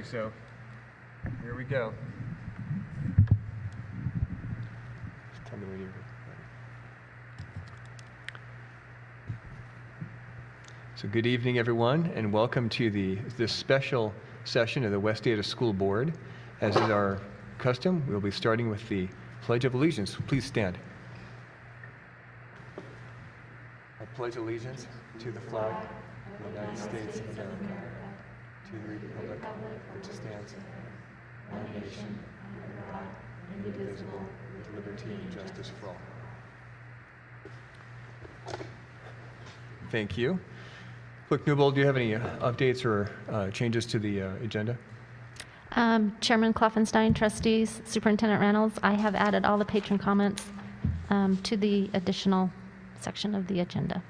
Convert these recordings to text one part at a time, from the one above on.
so here we go. Tell me when you're ready. So good evening, everyone, and welcome to this special session of the West Ada School Board. As is our custom, we'll be starting with the Pledge of Allegiance. Please stand. I pledge allegiance to the flag of the United States of America, to the republic which stands one nation, under God, indivisible, with liberty and justice for all. Thank you. Clerk Newbold, do you have any updates or changes to the agenda? Chairman Kloffenstein, trustees, Superintendent Reynolds, I have added all the patron comments to the additional section of the agenda.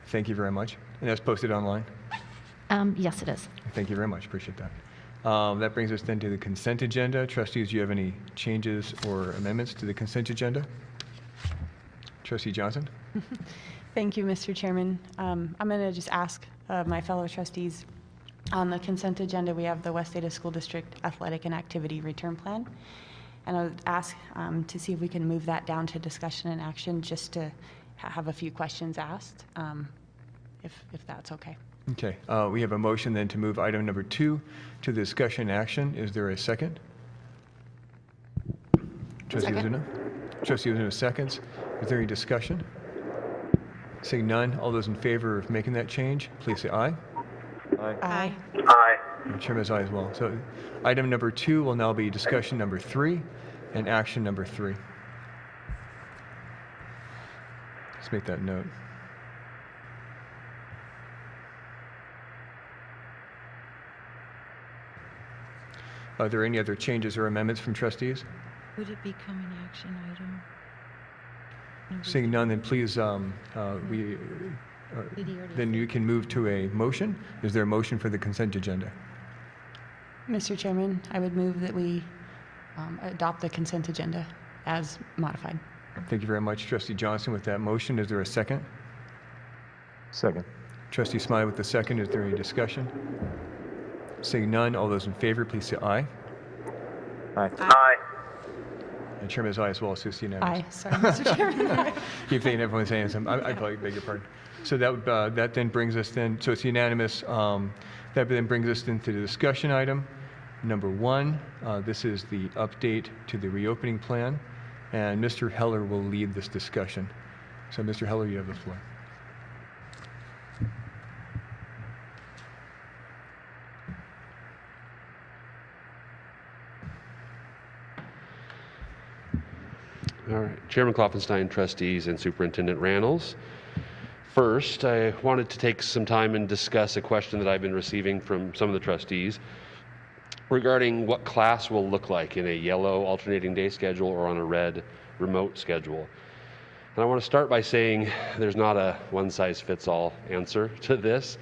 Thank you very much. And that's posted online? Yes, it is. Thank you very much. Appreciate that. That brings us then to the consent agenda. Trustees, do you have any changes or amendments to the consent agenda? Trustee Johnson? Thank you, Mr. Chairman. I'm going to just ask my fellow trustees, on the consent agenda, we have the West Ada School District Athletic and Activity Return Plan. And I would ask to see if we can move that down to discussion and action, just to have a few questions asked, if that's okay. Okay. We have a motion then to move item number 2 to the discussion and action. Is there a second? Trustee Ozuna? Trustee Ozuna seconds. Is there any discussion? Seeing none, all those in favor of making that change, please say aye. Aye. Aye. Aye. And Chairman's aye as well. So item number 2 will now be discussion number 3 and action number 3. Let's make that note. Are there any other changes or amendments from trustees? Would it become an action item? Seeing none, then please, then you can move to a motion. Is there a motion for the consent agenda? Mr. Chairman, I would move that we adopt the consent agenda as modified. Thank you very much, Trustee Johnson, with that motion. Is there a second? Second. Trustee Smiley with the second. Is there any discussion? Seeing none, all those in favor, please say aye. Aye. Aye. And Chairman's aye as well, so it's unanimous. Aye. Sorry, Mr. Chairman. Keep thinking everyone's saying something. I probably beg your pardon. So that then brings us then, so it's unanimous. That then brings us into the discussion item number 1. This is the update to the reopening plan, and Mr. Heller will lead this discussion. So Mr. Heller, you have the floor. All right, Chairman Kloffenstein, trustees, and Superintendent Reynolds. First, I wanted to take some time and discuss a question that I've been receiving from some of the trustees regarding what class will look like in a yellow alternating day schedule or on a red remote schedule. And I want to start by saying there's not a one-size-fits-all answer to this.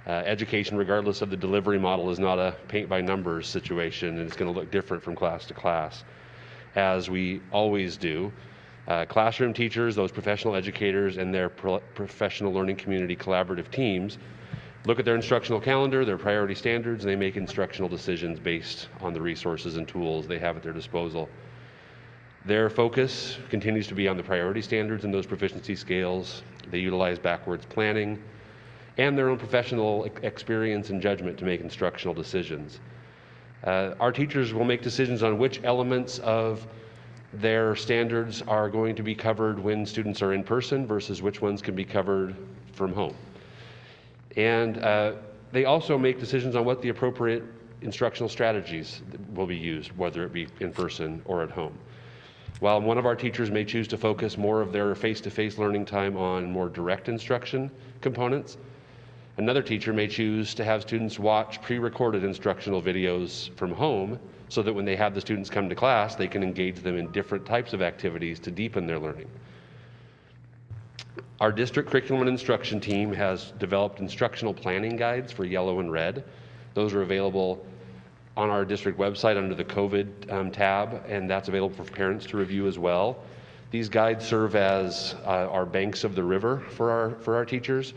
Education, regardless of the delivery model, is not a paint-by-numbers situation, and it's going to look different from class to class, as we always do. Classroom teachers, those professional educators, and their professional learning community collaborative teams look at their instructional calendar, their priority standards, and they make instructional decisions based on the resources and tools they have at their disposal. Their focus continues to be on the priority standards and those proficiency scales. They utilize backwards planning and their own professional experience and judgment to make instructional decisions. Our teachers will make decisions on which elements of their standards are going to be covered when students are in person versus which ones can be covered from home. And they also make decisions on what the appropriate instructional strategies will be used, whether it be in person or at home. While one of our teachers may choose to focus more of their face-to-face learning time on more direct instruction components, another teacher may choose to have students watch pre-recorded instructional videos from home so that when they have the students come to class, they can engage them in different types of activities to deepen their learning. Our district curriculum and instruction team has developed instructional planning guides for yellow and red. Those are available on our district website under the COVID tab, and that's available for parents to review as well. These guides serve as our banks of the river for our teachers.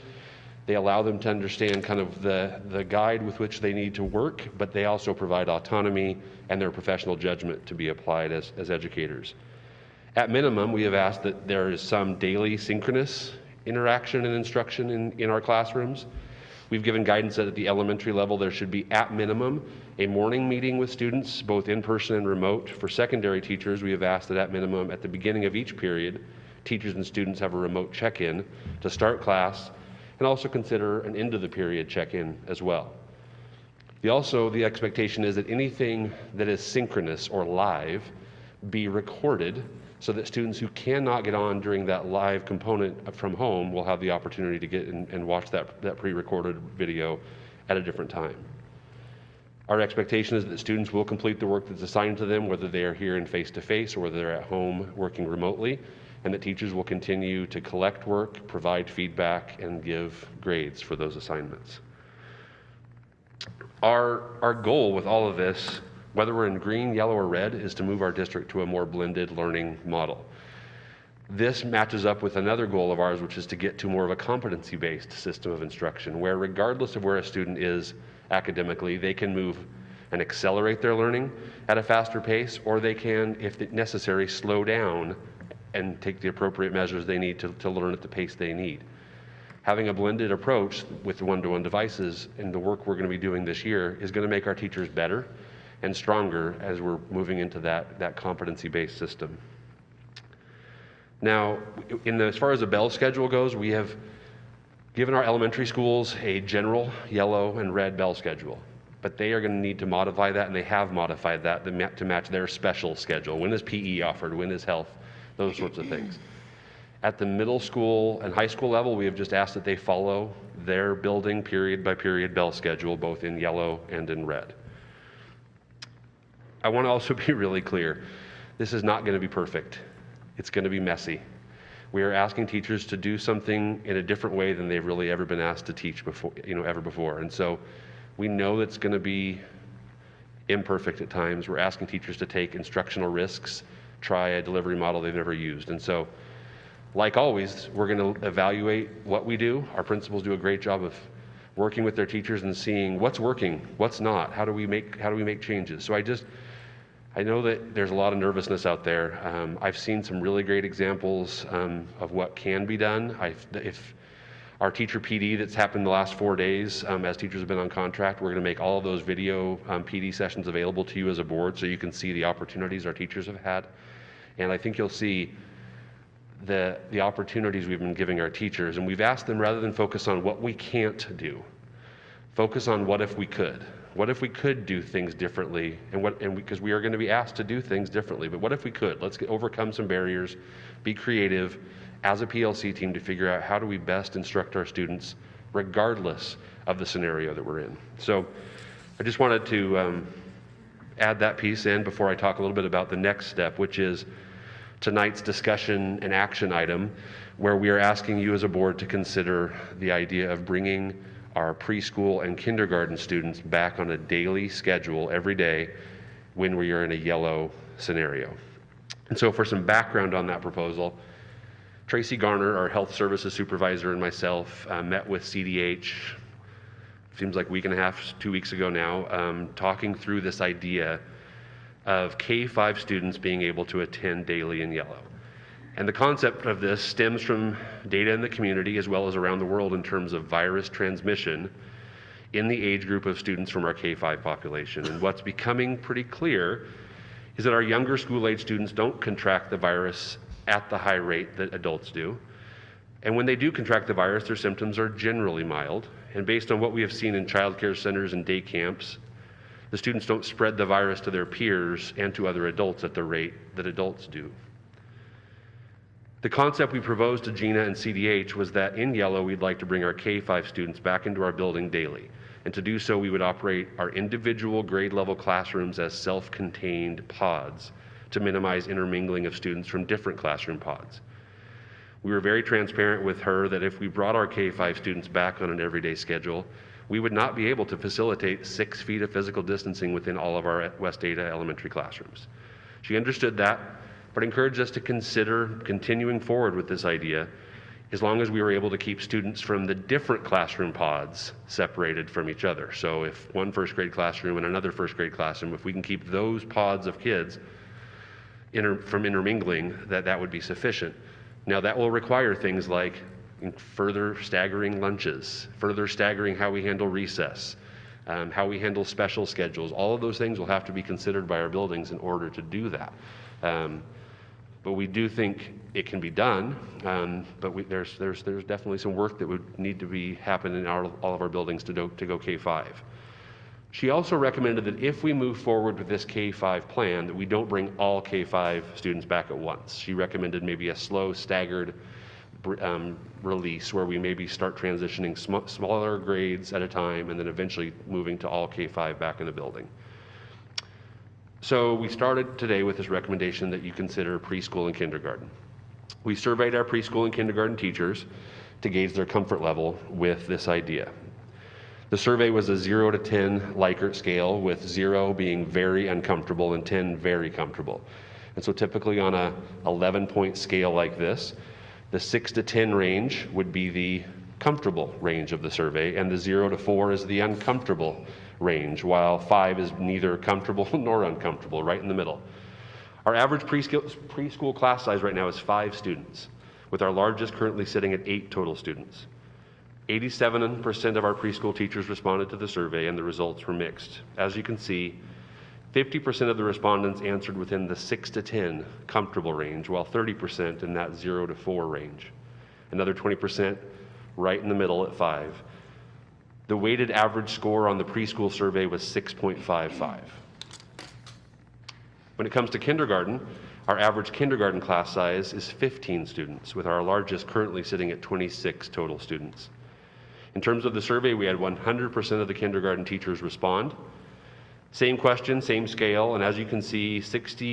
They allow them to understand kind of the guide with which they need to work, but they also provide autonomy and their professional judgment to be applied as educators. At minimum, we have asked that there is some daily synchronous interaction and instruction in our classrooms. We've given guidance that at the elementary level there should be, at minimum, a morning meeting with students, both in person and remote. For secondary teachers, we have asked that at minimum, at the beginning of each period, teachers and students have a remote check-in to start class, and also consider an end of the period check-in as well. The expectation is that anything that is synchronous or live be recorded so that students who cannot get on during that live component from home will have the opportunity to get and watch that pre-recorded video at a different time. Our expectation is that students will complete the work that's assigned to them, whether they are here in face-to-face or whether they're at home working remotely, and that teachers will continue to collect work, provide feedback, and give grades for those assignments. Our goal with all of this, whether we're in green, yellow, or red, is to move our district to a more blended learning model. This matches up with another goal of ours, which is to get to more of a competency-based system of instruction, where regardless of where a student is academically, they can move and accelerate their learning at a faster pace, or they can, if necessary, slow down and take the appropriate measures they need to learn at the pace they need. Having a blended approach with one-to-one devices and the work we're going to be doing this year is going to make our teachers better and stronger as we're moving into that competency-based system. Now, as far as the bell schedule goes, we have given our elementary schools a general yellow and red bell schedule, but they are going to need to modify that, and they have modified that to match their special schedule. When is PE offered? When is health? Those sorts of things. At the middle school and high school level, we have just asked that they follow their building period by period bell schedule, both in yellow and in red. I want to also be really clear. This is not going to be perfect. It's going to be messy. We are asking teachers to do something in a different way than they've really ever been asked to teach before, ever before. And so we know it's going to be imperfect at times. We're asking teachers to take instructional risks, try a delivery model they've never used. And so, like always, we're going to evaluate what we do. Our principals do a great job of working with their teachers and seeing what's working, what's not, how do we make changes. So I know that there's a lot of nervousness out there. I've seen some really great examples of what can be done. If our teacher PD that's happened the last 4 days, as teachers have been on contract, we're going to make all of those video PD sessions available to you as a board so you can see the opportunities our teachers have had. And I think you'll see the opportunities we've been giving our teachers. And we've asked them, rather than focus on what we can't do, focus on what if we could. What if we could do things differently? Because we are going to be asked to do things differently, but what if we could? Let's overcome some barriers, be creative as a PLC team to figure out how do we best instruct our students regardless of the scenario that we're in. So I just wanted to add that piece in before I talk a little bit about the next step, which is tonight's discussion and action item, where we are asking you as a board to consider the idea of bringing our preschool and kindergarten students back on a daily schedule every day when we are in a yellow scenario. And so for some background on that proposal, Tracy Garner, our health services supervisor, and myself met with CDH, seems like a week and a half, 2 weeks ago now, talking through this idea of K-5 students being able to attend daily in yellow. And the concept of this stems from data in the community as well as around the world in terms of virus transmission in the age group of students from our K-5 population. And what's becoming pretty clear is that our younger school-age students don't contract the virus at the high rate that adults do. And when they do contract the virus, their symptoms are generally mild. And based on what we have seen in child care centers and day camps, the students don't spread the virus to their peers and to other adults at the rate that adults do. The concept we proposed to Gina and CDH was that in yellow, we'd like to bring our K-5 students back into our building daily. And to do so, we would operate our individual grade level classrooms as self-contained pods to minimize intermingling of students from different classroom pods. We were very transparent with her that if we brought our K-5 students back on an everyday schedule, we would not be able to facilitate 6 feet of physical distancing within all of our West Ada elementary classrooms. She understood that, but encouraged us to consider continuing forward with this idea, as long as we were able to keep students from the different classroom pods separated from each other. So if one first grade classroom and another first grade classroom, if we can keep those pods of kids from intermingling, that would be sufficient. Now that will require things like further staggering lunches, further staggering how we handle recess, how we handle special schedules. All of those things will have to be considered by our buildings in order to do that. But we do think it can be done, but there's definitely some work that would need to be happen in all of our buildings to go K-5. She also recommended that if we move forward with this K-5 plan, that we don't bring all K-5 students back at once. She recommended maybe a slow, staggered release where we maybe start transitioning smaller grades at a time and then eventually moving to all K-5 back in the building. So we started today with this recommendation that you consider preschool and kindergarten. We surveyed our preschool and kindergarten teachers to gauge their comfort level with this idea. The survey was a 0 to 10 Likert scale, with 0 being very uncomfortable and 10 very comfortable. And so typically on a 11-point scale like this, the 6 to 10 range would be the comfortable range of the survey, and the 0 to 4 is the uncomfortable range, while 5 is neither comfortable nor uncomfortable, right in the middle. Our average preschool class size right now is 5 students, with our largest currently sitting at 8 total students. 87% of our preschool teachers responded to the survey, and the results were mixed. As you can see, 50% of the respondents answered within the 6 to 10 comfortable range, while 30% in that 0 to 4 range. Another 20% right in the middle at 5. The weighted average score on the preschool survey was 6.55. When it comes to kindergarten, our average kindergarten class size is 15 students, with our largest currently sitting at 26 total students. In terms of the survey, we had 100% of the kindergarten teachers respond. Same question, same scale, and as you can see,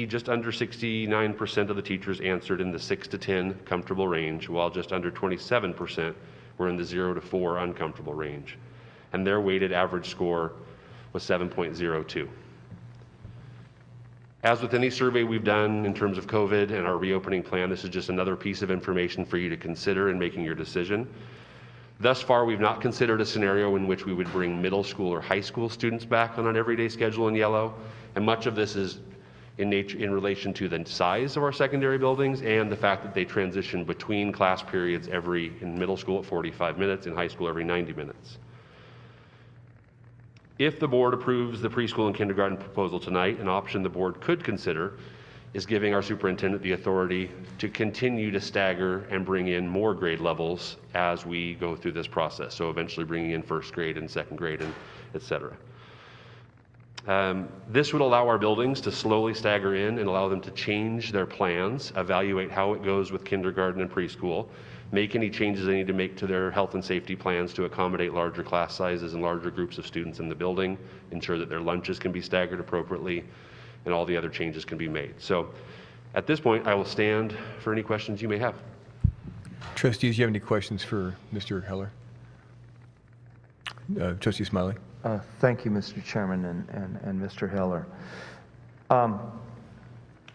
just under 69% of the teachers answered in the 6 to 10 comfortable range, while just under 27% were in the 0 to 4 uncomfortable range. And their weighted average score was 7.02. As with any survey we've done in terms of COVID and our reopening plan, this is just another piece of information for you to consider in making your decision. Thus far, we've not considered a scenario in which we would bring middle school or high school students back on an everyday schedule in yellow, and much of this is in relation to the size of our secondary buildings and the fact that they transition between class periods in middle school at 45 minutes, in high school every 90 minutes. If the board approves the preschool and kindergarten proposal tonight, an option the board could consider is giving our superintendent the authority to continue to stagger and bring in more grade levels as we go through this process. So eventually bringing in first grade and second grade, and et cetera. This would allow our buildings to slowly stagger in and allow them to change their plans, evaluate how it goes with kindergarten and preschool, make any changes they need to make to their health and safety plans to accommodate larger class sizes and larger groups of students in the building, ensure that their lunches can be staggered appropriately, and all the other changes can be made. So at this point, I will stand for any questions you may have. Trustees, do you have any questions for Mr. Heller? Trustee Smiley? Thank you, Mr. Chairman and Mr. Heller.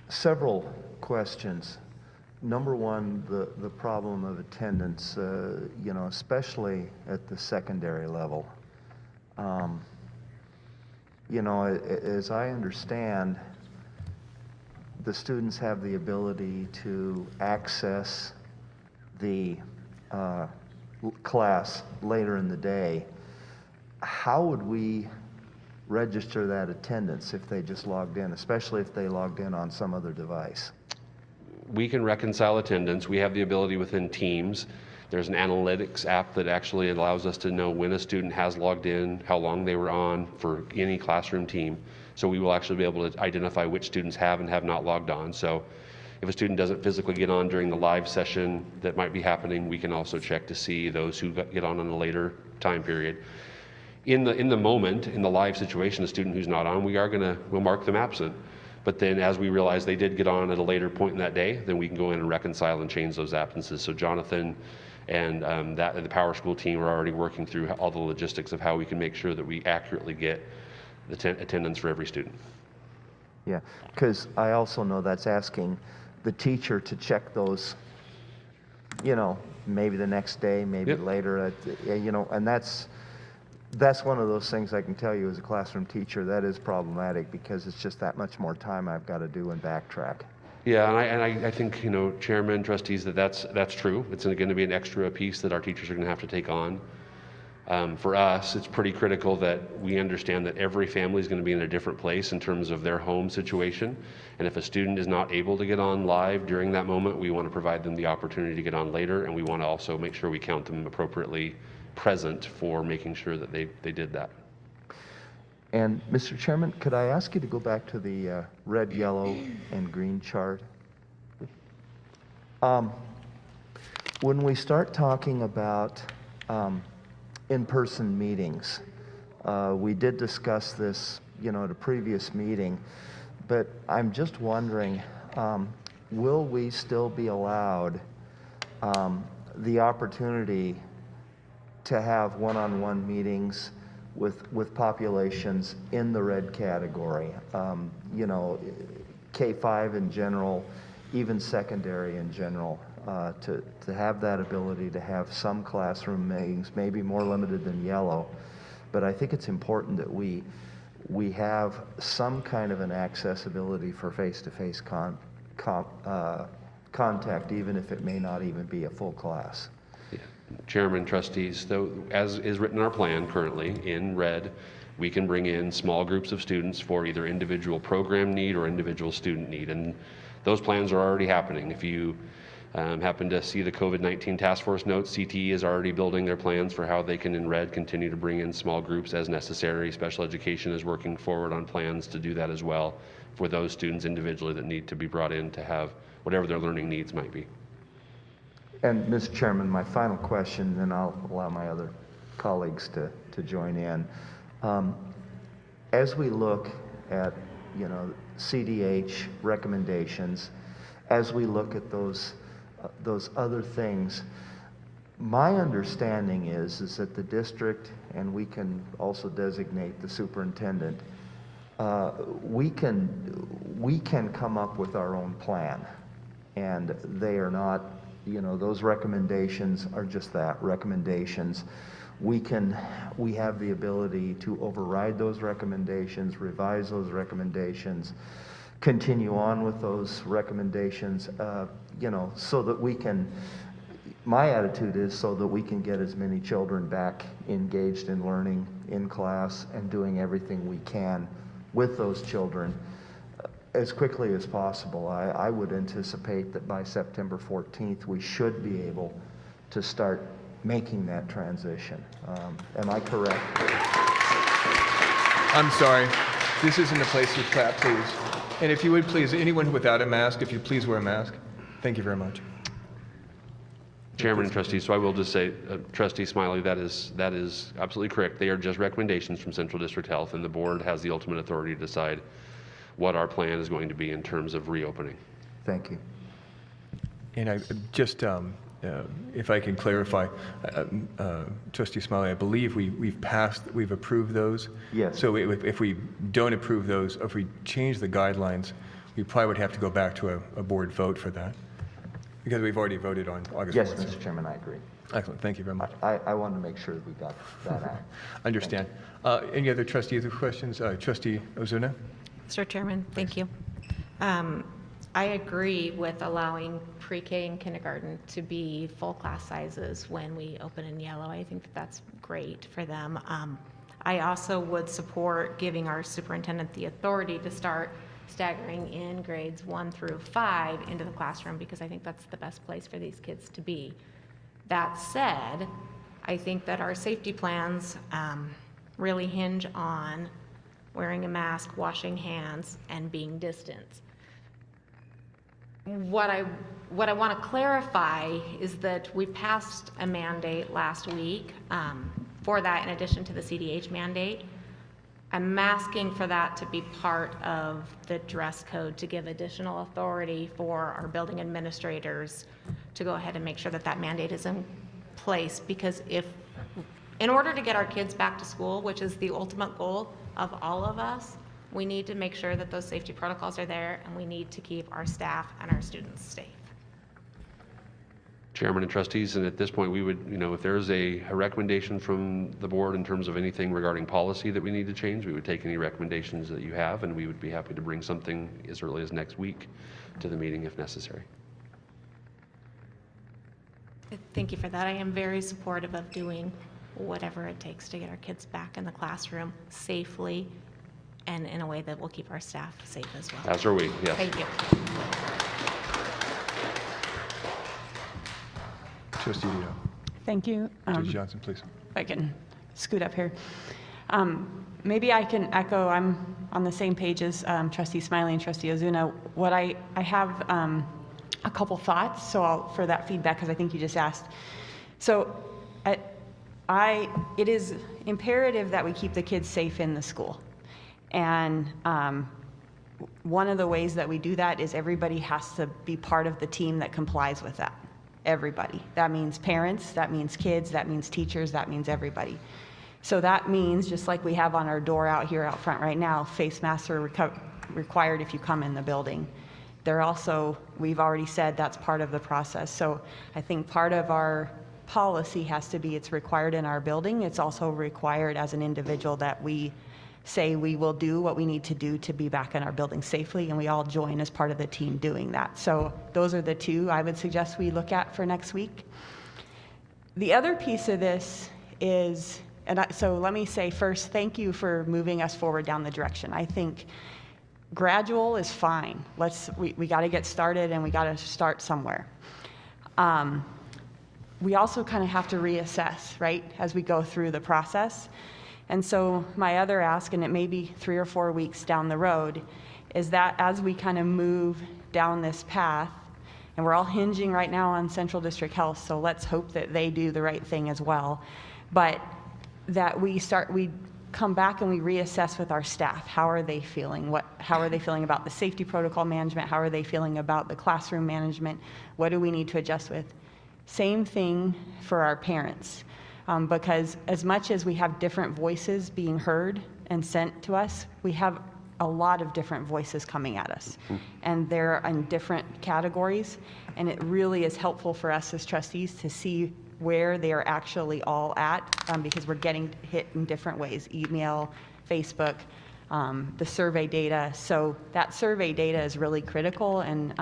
Several questions. Number one, the problem of attendance, especially at the secondary level. As I understand, the students have the ability to access the class later in the day. How would we register that attendance if they just logged in, especially if they logged in on some other device? We can reconcile attendance. We have the ability within Teams. There's an analytics app that actually allows us to know when a student has logged in, how long they were on for any classroom team. So we will actually be able to identify which students have and have not logged on. So if a student doesn't physically get on during the live session that might be happening, we can also check to see those who get on a later time period. In the moment, in the live situation, a student who's not on, we'll mark them absent. But then as we realize they did get on at a later point in that day, then we can go in and reconcile and change those absences. So Jonathan and the Power School team are already working through all the logistics of how we can make sure that we accurately get the attendance for every student. Yeah, because I also know that's asking the teacher to check those, maybe the next day, maybe Yep. later, you know, and that's one of those things I can tell you as a classroom teacher, that is problematic because it's just that much more time I've got to do and backtrack. Yeah, and I think, you know, Chairman, trustees, that's true. It's going to be an extra piece that our teachers are going to have to take on. For us, it's pretty critical that we understand that every family is going to be in a different place in terms of their home situation. And if a student is not able to get on live during that moment, we want to provide them the opportunity to get on later, and we want to also make sure we count them appropriately present for making sure that they did that. And Mr. Chairman, could I ask you to go back to the red, yellow, and green chart? When we start talking about in-person meetings, we did discuss this, you know, at a previous meeting, but I'm just wondering, will we still be allowed the opportunity to have one-on-one meetings with populations in the red category? You know, K-5 in general, even secondary in general, to have that ability to have some classroom meetings, maybe more limited than yellow. But I think it's important that we have some kind of an accessibility for face-to-face contact, even if it may not even be a full class. Chairman, trustees, though, as is written in our plan currently in red, we can bring in small groups of students for either individual program need or individual student need, and those plans are already happening. If you happen to see the COVID-19 task force notes, CTE is already building their plans for how they can, in red, continue to bring in small groups as necessary. Special education is working forward on plans to do that as well for those students individually that need to be brought in to have whatever their learning needs might be. And Mr. Chairman, my final question, then I'll allow my other colleagues to join in. As we look at, you know, CDH recommendations, as we look at those other things, my understanding is that the district, and we can also designate the superintendent, we can come up with our own plan, and they are not, you know, those recommendations are just that, recommendations. We have the ability to override those recommendations, revise those recommendations, continue on with those recommendations, you know, so that we can, my attitude is so that we can get as many children back engaged in learning in class and doing everything we can with those children as quickly as possible. I would anticipate that by September 14th, we should be able to start making that transition. Am I correct? I'm sorry. This isn't a place to clap, please. And if you would please, anyone without a mask, if you please wear a mask. Thank you very much. Chairman and trustees, so I will just say, Trustee Smiley, that is absolutely correct. They are just recommendations from Central District Health, and the board has the ultimate authority to decide what our plan is going to be in terms of reopening. Thank you. And I just, if I can clarify, Trustee Smiley, I believe we've approved those. Yes. So if we don't approve those, if we change the guidelines, we probably would have to go back to a board vote for that, because we've already voted on August 4th. Yes, Mr. Chairman, I agree. Excellent. Thank you very much. I wanted to make sure that we got that out. Understand. Any other trustees with questions? Trustee Ozuna? Mr. Chairman, thank you. I agree with allowing pre-K and kindergarten to be full class sizes when we open in yellow. I think that that's great for them. I also would support giving our superintendent the authority to start staggering in grades 1 through 5 into the classroom, because I think that's the best place for these kids to be. That said, I think that our safety plans really hinge on wearing a mask, washing hands, and being distant. What I want to clarify is that we passed a mandate last week for that, in addition to the CDH mandate. I'm asking for that to be part of the dress code, to give additional authority for our building administrators to go ahead and make sure that that mandate is in place, because in order to get our kids back to school, which is the ultimate goal of all of us, we need to make sure that those safety protocols are there, and we need to keep our staff and our students safe. Chairman and trustees, and at this point, we would, if there's a recommendation from the board in terms of anything regarding policy that we need to change, we would take any recommendations that you have, and we would be happy to bring something as early as next week to the meeting if necessary. Thank you for that. I am very supportive of doing whatever it takes to get our kids back in the classroom safely and in a way that will keep our staff safe as well. As are we, yes. Thank you. Trustee Dito. Thank you. Trustee Johnson, please. If I can scoot up here. Maybe I can echo, I'm on the same page as Trustee Smiley and Trustee Ozuna. What I have a couple thoughts, so for that feedback, because I think you just asked. So it is imperative that we keep the kids safe in the school. And one of the ways that we do that is everybody has to be part of the team that complies with that. Everybody. That means parents, that means kids, that means teachers, that means everybody. So that means, just like we have on our door out here out front right now, face masks are required if you come in the building. They're also, we've already said that's part of the process. So I think part of our policy has to be it's required in our building. It's also required as an individual that we say we will do what we need to do to be back in our building safely, and we all join as part of the team doing that. So those are the two I would suggest we look at for next week. The other piece of this is, so let me say first, thank you for moving us forward down the direction. I think gradual is fine. We got to get started, and we got to start somewhere. We also kind of have to reassess, right, as we go through the process. And so my other ask, and it may be 3 or 4 weeks down the road, is that as we kind of move down this path, and we're all hinging right now on Central District Health, so let's hope that they do the right thing as well, but that we come back and we reassess with our staff. How are they feeling? How are they feeling about the safety protocol management? How are they feeling about the classroom management? What do we need to adjust with? Same thing for our parents. Because as much as we have different voices being heard and sent to us, we have a lot of different voices coming at us. And they're in different categories. And it really is helpful for us as trustees to see where they are actually all at, because we're getting hit in different ways, email, Facebook, the survey data. So that survey data is really critical, and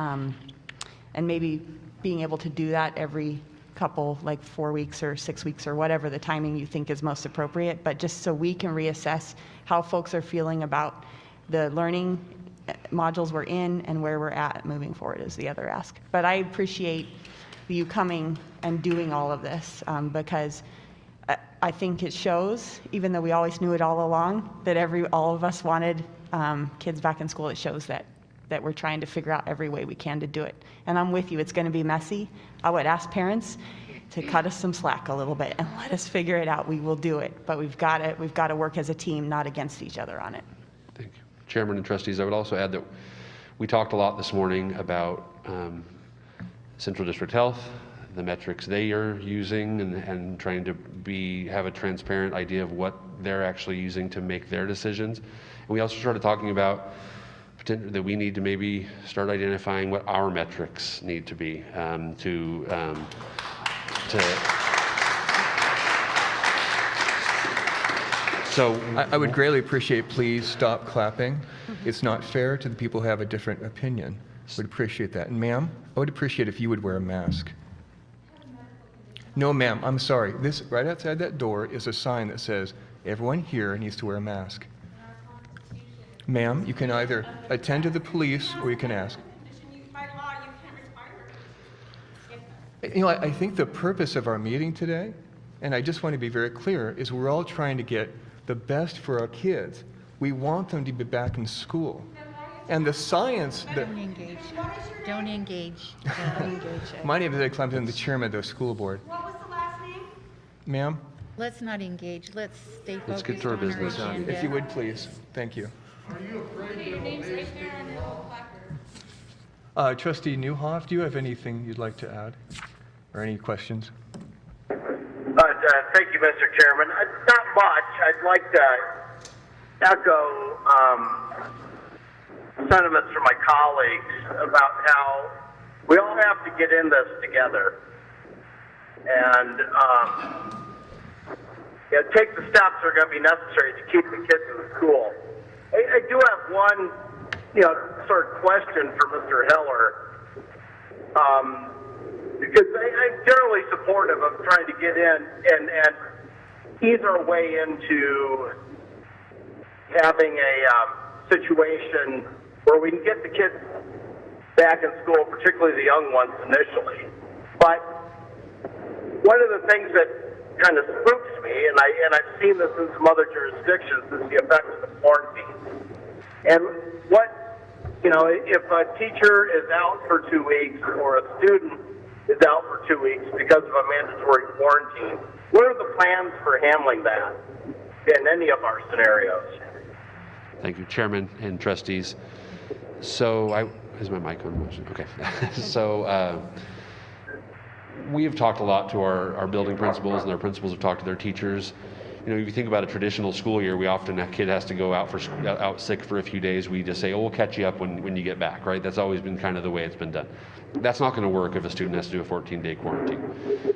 maybe being able to do that every couple, like 4 weeks or 6 weeks or whatever the timing you think is most appropriate, but just so we can reassess how folks are feeling about the learning modules we're in and where we're at moving forward is the other ask. But I appreciate you coming and doing all of this, because I think it shows, even though we always knew it all along, that all of us wanted kids back in school. It shows that we're trying to figure out every way we can to do it. And I'm with you, it's going to be messy. I would ask parents to cut us some slack a little bit and let us figure it out. We will do it, but we've got to work as a team, not against each other on it. Thank you. Chairman and trustees, I would also add that we talked a lot this morning about Central District Health, the metrics they are using, and trying to have a transparent idea of what they're actually using to make their decisions. And we also started talking about that we need to maybe start identifying what our metrics need to be So I would greatly appreciate, please stop clapping. It's not fair to the people who have a different opinion. Would appreciate that. And ma'am, I would appreciate if you would wear a mask. No, ma'am, I'm sorry. This, right outside that door is a sign that says, everyone here needs to wear a mask. Ma'am, you can either attend to the police or you can ask. You know, I think the purpose of our meeting today, and I just want to be very clear, is we're all trying to get the best for our kids. We want them to be back in school. And the science that... Don't engage. Don't engage. My name is Ed Clemson, I'm the chairman of the school board. What was the last name? Ma'am, Let's not engage. Let's stay focused Let's get to our on business. agenda. if you would please. Thank you. Trustee Newhoff, do you have anything you'd like to add? Or any questions? Thank you, Mr. Chairman. Not much. I'd like to echo sentiments from my colleagues about how we all have to get in this together. and take the steps that are going to be necessary to keep the kids in the school. I do have one, sort of question for Mr. Heller, because I'm generally supportive of trying to get in and ease our way into having a situation where we can get the kids back in school, particularly the young ones initially. But one of the things that kind of spooks me, and I've seen this in some other jurisdictions, is the effect of the quarantine. And if a teacher is out for 2 weeks or a student is out for 2 weeks because of a mandatory quarantine, what are the plans for handling that in any of our scenarios? Thank you, Chairman and trustees. So is my mic on? Okay. So we have talked a lot to our building principals, and our principals have talked to their teachers. If you think about a traditional school year, we often, a kid has to go out sick for a few days. We just say, oh, we'll catch you up when you get back, right? That's always been kind of the way it's been done. That's not going to work if a student has to do a 14-day quarantine.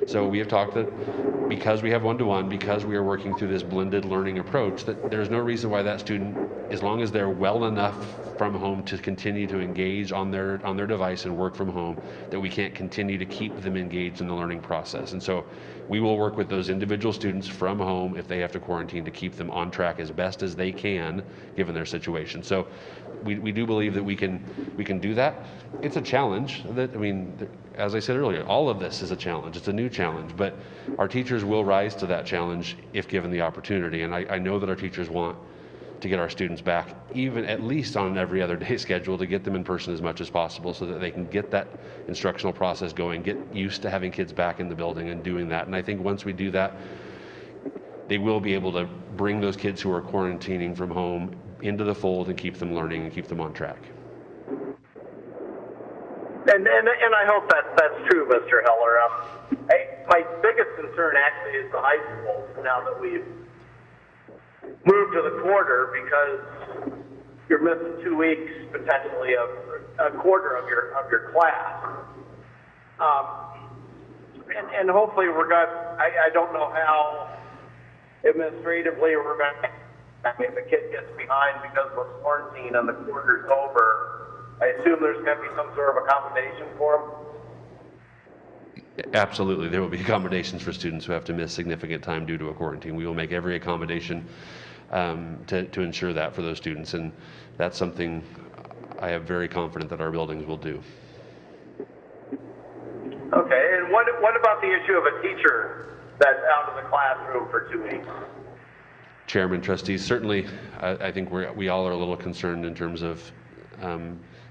So we have talked that because we have one-to-one, because we are working through this blended learning approach, that there's no reason why that student, as long as they're well enough from home to continue to engage on their device and work from home, that we can't continue to keep them engaged in the learning process. And so we will work with those individual students from home if they have to quarantine to keep them on track as best as they can given their situation. So we do believe that we can do that. It's a challenge. As I said earlier, all of this is a challenge. It's a new challenge, but our teachers will rise to that challenge if given the opportunity. And I know that our teachers want to get our students back, even at least on an every other day schedule, to get them in person as much as possible so that they can get that instructional process going, get used to having kids back in the building and doing that. And I think once we do that, they will be able to bring those kids who are quarantining from home into the fold and keep them learning and keep them on track. And I hope that's true, Mr. Heller. My biggest concern actually is the high schools now that we've moved to the quarter, because you're missing 2 weeks potentially of a quarter of your class. And hopefully I don't know how administratively we're going to, if a kid gets behind because of a quarantine and the quarter's over, I assume there's going to be some sort of accommodation for them? Absolutely. There will be accommodations for students who have to miss significant time due to a quarantine. We will make every accommodation to ensure that for those students, and that's something I am very confident that our buildings will do. Okay, and what about the issue of a teacher that's out of the classroom for 2 weeks? Chairman, trustees, certainly I think we all are a little concerned in terms of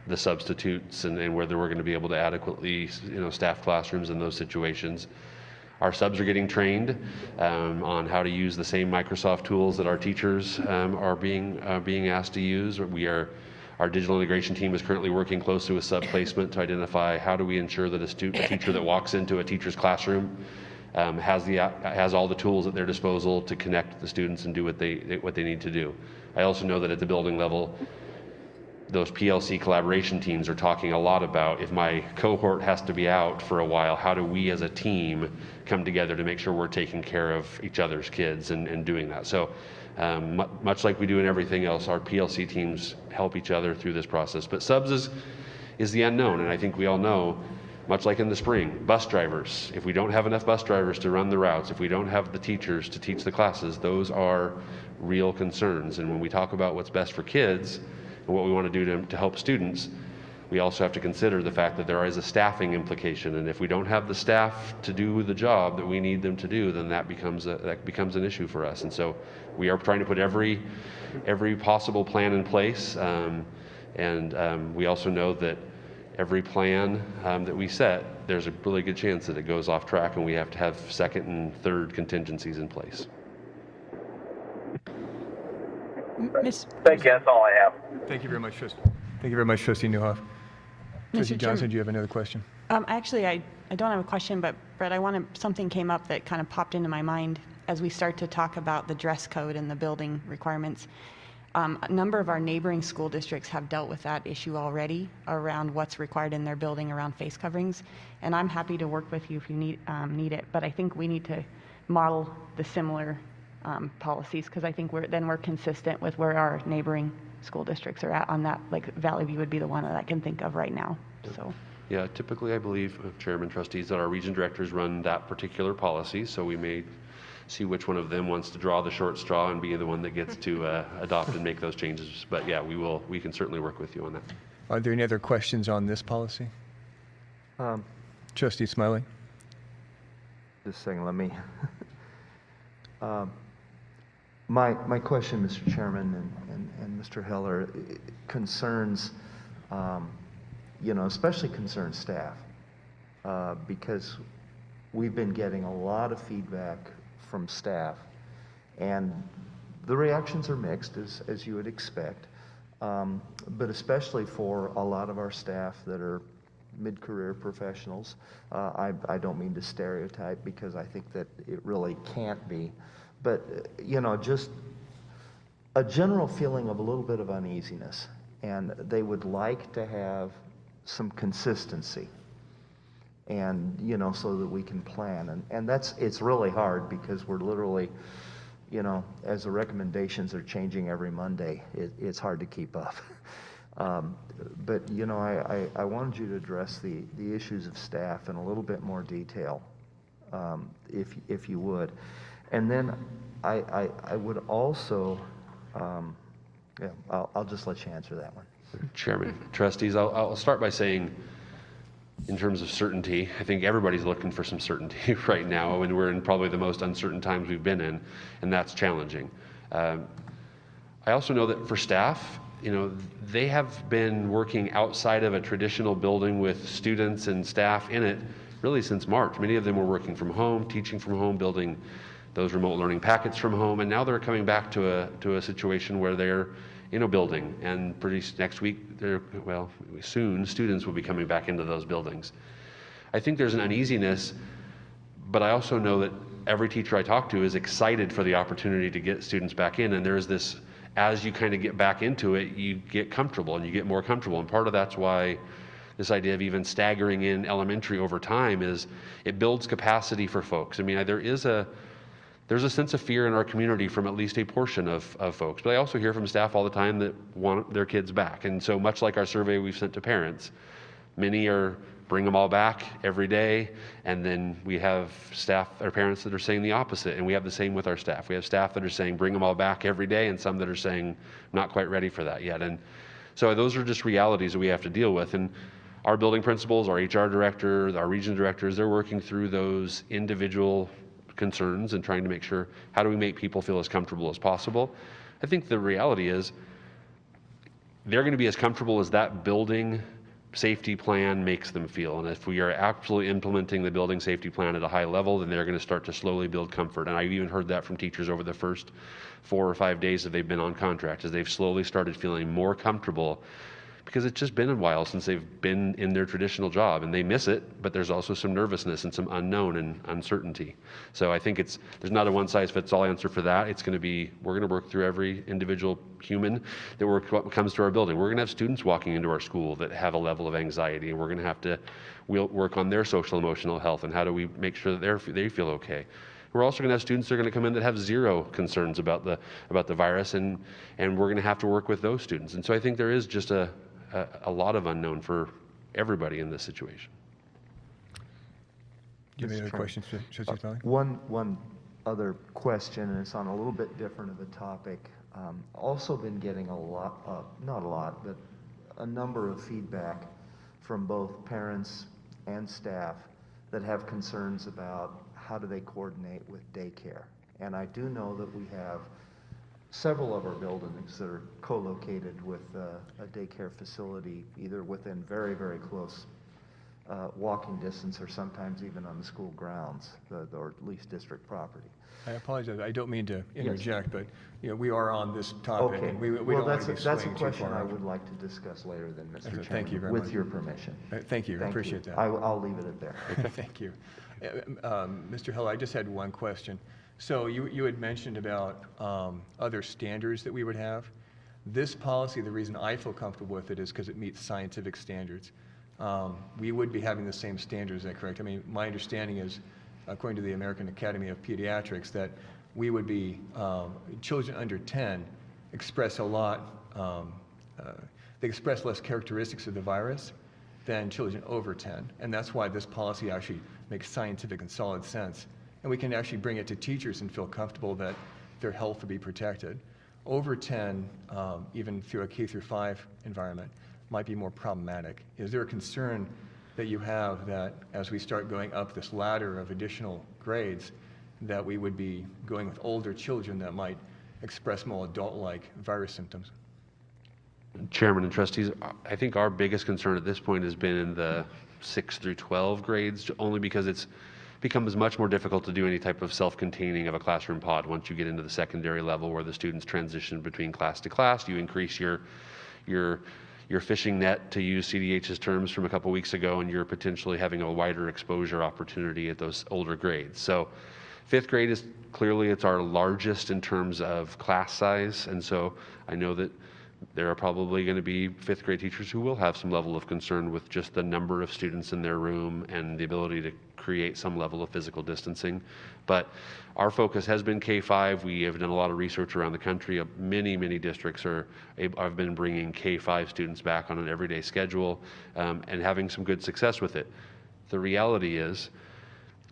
the substitutes and whether we're going to be able to adequately staff classrooms in those situations. Our subs are getting trained on how to use the same Microsoft tools that our teachers are being asked to use. Our digital integration team is currently working closely with sub placement to identify how do we ensure that a teacher that walks into a teacher's classroom has all the tools at their disposal to connect the students and do what they need to do. I also know that at the building level, those PLC collaboration teams are talking a lot about, if my cohort has to be out for a while, how do we as a team come together to make sure we're taking care of each other's kids and doing that. So much like we do in everything else, our PLC teams help each other through this process. But subs is the unknown, and I think we all know, much like in the spring, bus drivers, if we don't have enough bus drivers to run the routes, if we don't have the teachers to teach the classes, those are real concerns. And when we talk about what's best for kids, and what we want to do to help students, we also have to consider the fact that there is a staffing implication, and if we don't have the staff to do the job that we need them to do, then that becomes an issue for us. And so we are trying to put every possible plan in place, and we also know that every plan that we set, there's a really good chance that it goes off track, and we have to have second and third contingencies in place. Thank you. That's all I have. Thank you very much, Trustee. Thank you very much, Trustee Newhoff. Trustee Johnson, do you have another question? Actually, I don't have a question, but Brett, something came up that kind of popped into my mind as we start to talk about the dress code and the building requirements. A number of our neighboring school districts have dealt with that issue already around what's required in their building around face coverings. And I'm happy to work with you if you need it, but I think we need to model the similar policies, because I think we're consistent with where our neighboring school districts are at on that. Like Valley View would be the one that I can think of right now, so. Yeah, typically, I believe, Chairman, trustees, that our region directors run that particular policy, so we may see which one of them wants to draw the short straw and be the one that gets to adopt and make those changes. But yeah, we can certainly work with you on that. Are there any other questions on this policy? Trustee Smiley? Just a second, let me. My question, Mr. Chairman and Mr. Heller, concerns, especially concerns staff, because we've been getting a lot of feedback from staff, and the reactions are mixed, as you would expect, but especially for a lot of our staff that are mid-career professionals. I don't mean to stereotype, because I think that it really can't be, but just a general feeling of a little bit of uneasiness, and they would like to have some consistency, and so that we can plan, and it's really hard, because we're literally, as the recommendations are changing every Monday, it's hard to keep up. But I wanted you to address the issues of staff in a little bit more detail, if you would, and then I would also, I'll just let you answer that one. Chairman, trustees, I'll start by saying, in terms of certainty, I think everybody's looking for some certainty right now, and we're in probably the most uncertain times we've been in, and that's challenging. I also know that for staff, they have been working outside of a traditional building with students and staff in it really since March. Many of them were working from home, teaching from home, building those remote learning packets from home, and now they're coming back to a situation where they're in a building, and next week, soon, students will be coming back into those buildings. I think there's an uneasiness, but I also know that every teacher I talk to is excited for the opportunity to get students back in, and there's this, as you kind of get back into it, you get comfortable, and you get more comfortable, and part of that's why this idea of even staggering in elementary over time is it builds capacity for folks. I mean, there's a sense of fear in our community from at least a portion of folks. But I also hear from staff all the time that want their kids back. And so much like our survey we've sent to parents, many are bring them all back every day. And then we have staff or parents that are saying the opposite. And we have the same with our staff. We have staff that are saying bring them all back every day, and some that are saying not quite ready for that yet. And so those are just realities that we have to deal with. And our building principals, our HR director, our region directors, they're working through those individual concerns and trying to make sure, how do we make people feel as comfortable as possible? I think the reality is they're going to be as comfortable as that building safety plan makes them feel. And if we are absolutely implementing the building safety plan at a high level, then they're going to start to slowly build comfort. And I've even heard that from teachers over the first 4 or 5 days that they've been on contract, as they've slowly started feeling more comfortable, because it's just been a while since they've been in their traditional job, and they miss it, but there's also some nervousness and some unknown and uncertainty. So I think there's not a one-size-fits-all answer for that. We're going to work through every individual human that comes to our building. We're going to have students walking into our school that have a level of anxiety, and we're going to have to work on their social emotional health, and how do we make sure that they feel okay. We're also going to have students that are going to come in that have zero concerns about the virus, and we're going to have to work with those students. And so I think there is just a lot of unknown for everybody in this situation. Do you have any other questions, Trustee Smiley? One other question, and it's on a little bit different of a topic. Also been getting not a lot, but a number of feedback from both parents and staff that have concerns about how do they coordinate with daycare. And I do know that we have several of our buildings that are co-located with a daycare facility, either within very, very close walking distance, or sometimes even on the school grounds, or at least district property. I apologize. I don't mean to interject, but we are on this topic, and we don't want to be that's a swaying too question far. I would like to discuss later, then, Mr. Chairman. Thank you very with much. your permission. Thank you. I appreciate that. I'll leave it at there. Thank you. Mr. Heller, I just had one question. So you had mentioned about other standards that we would have. This policy, the reason I feel comfortable with it is because it meets scientific standards. We would be having the same standards, is that correct? I mean, my understanding is, according to the American Academy of Pediatrics, that we would be, children under 10 express a lot, they express less characteristics of the virus than children over 10. And that's why this policy actually makes scientific and solid sense. And we can actually bring it to teachers and feel comfortable that their health will be protected. Over 10, even through a K through 5 environment, might be more problematic. Is there a concern that you have that as we start going up this ladder of additional grades, that we would be going with older children that might express more adult-like virus symptoms? Chairman and trustees, I think our biggest concern at this point has been in the 6 through 12 grades, only because it's becomes much more difficult to do any type of self-containing of a classroom pod once you get into the secondary level where the students transition between class to class. You increase your fishing net, to use CDH's terms from a couple weeks ago, and you're potentially having a wider exposure opportunity at those older grades. So 5th grade is clearly, it's our largest in terms of class size, and so I know that there are probably going to be 5th grade teachers who will have some level of concern with just the number of students in their room and the ability to create some level of physical distancing. But our focus has been K-5. We have done a lot of research around the country. Many districts have been bringing K-5 students back on an everyday schedule and having some good success with it. The reality is,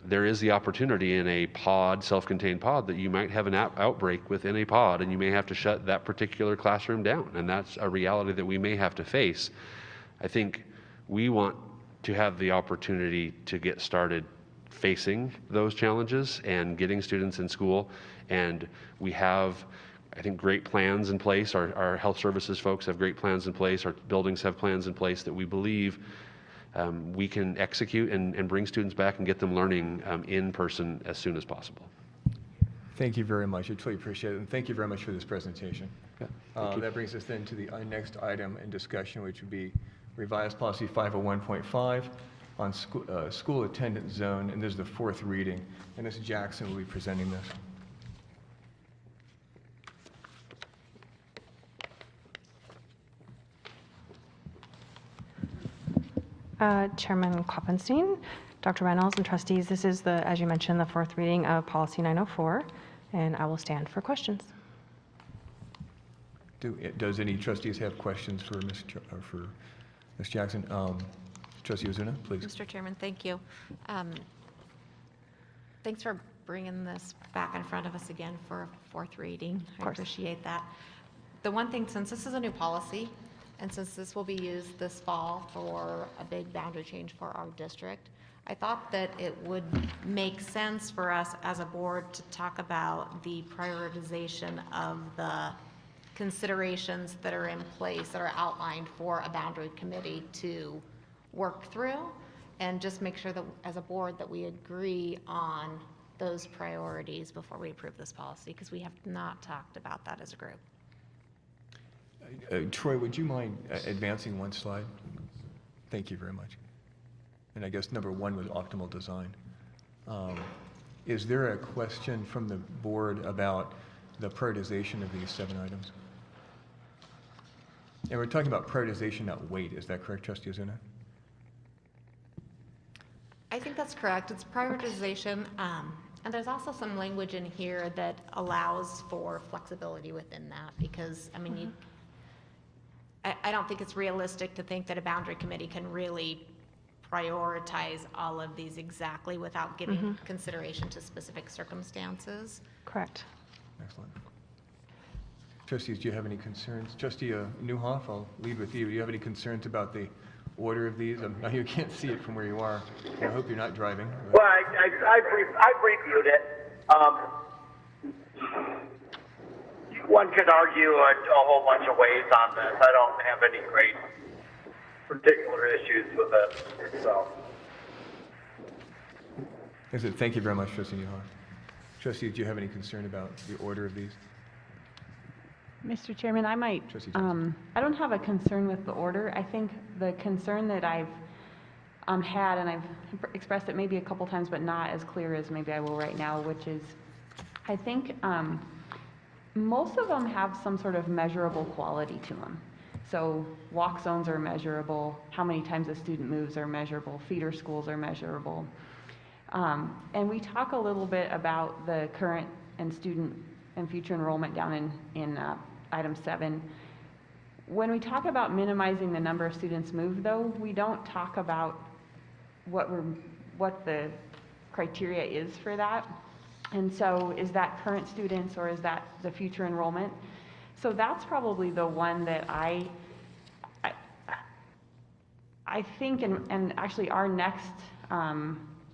there is the opportunity in a pod, self-contained pod, that you might have an outbreak within a pod, and you may have to shut that particular classroom down. And that's a reality that we may have to face. I think we want to have the opportunity to get started facing those challenges and getting students in school. And we have, I think, great plans in place. Our health services folks have great plans in place. Our buildings have plans in place that we believe we can execute and bring students back and get them learning in person as soon as possible. Thank you very much. I truly appreciate it. And thank you very much for this presentation. Yeah, thank you. That brings us then to the next item in discussion, which would be revised policy 501.5 on school attendance zone. And this is the 4th reading. And Ms. Jackson will be presenting this. Chairman Klopfenstein, Dr. Reynolds, and trustees, this is the, as you mentioned, the 4th reading of policy 904, and I will stand for questions. Does any trustees have questions for Ms. Jackson? Trustee Ozuna, please. Mr. Chairman, thank you. Thanks for bringing this back in front of us again for a 4th reading. I appreciate that. The one thing, since this is a new policy, and since this will be used this fall for a big boundary change for our district, I thought that it would make sense for us as a board to talk about the prioritization of the considerations that are in place, that are outlined for a boundary committee to work through, and just make sure that as a board that we agree on those priorities before we approve this policy, because we have not talked about that as a group. Troy, would you mind advancing one slide? Thank you very much. And I guess number 1 was optimal design. Is there a question from the board about the prioritization of these 7 items? And we're talking about prioritization, not weight. Is that correct, Trustee Ozuna? I think that's correct. It's prioritization. And there's also some language in here that allows for flexibility within that, because, I mean, I don't think it's realistic to think that a boundary committee can really prioritize all of these exactly without giving consideration to specific circumstances. Correct. Excellent. Trustees, do you have any concerns? Trustee Newhoff, I'll lead with you. Do you have any concerns about the order of these? You can't see it from where you are. I hope you're not driving. Well, I reviewed it. One could argue a whole bunch of ways on this. I don't have any great particular issues with it. So. Thank you very much, Trustee Newhoff. Trustees, do you have any concern about the order of these? Mr. Chairman, I might, I don't have a concern with the order. I think the concern that I've had, and I've expressed it maybe a couple times, but not as clear as maybe I will right now, which is, I think Most of them have some sort of measurable quality to them. So walk zones are measurable, how many times a student moves are measurable, feeder schools are measurable. And we talk a little bit about the current and student and future enrollment down in item 7. When we talk about minimizing the number of students moved, though, we don't talk about what the criteria is for that. And so is that current students or is that the future enrollment? So that's probably the one that I think, and actually our next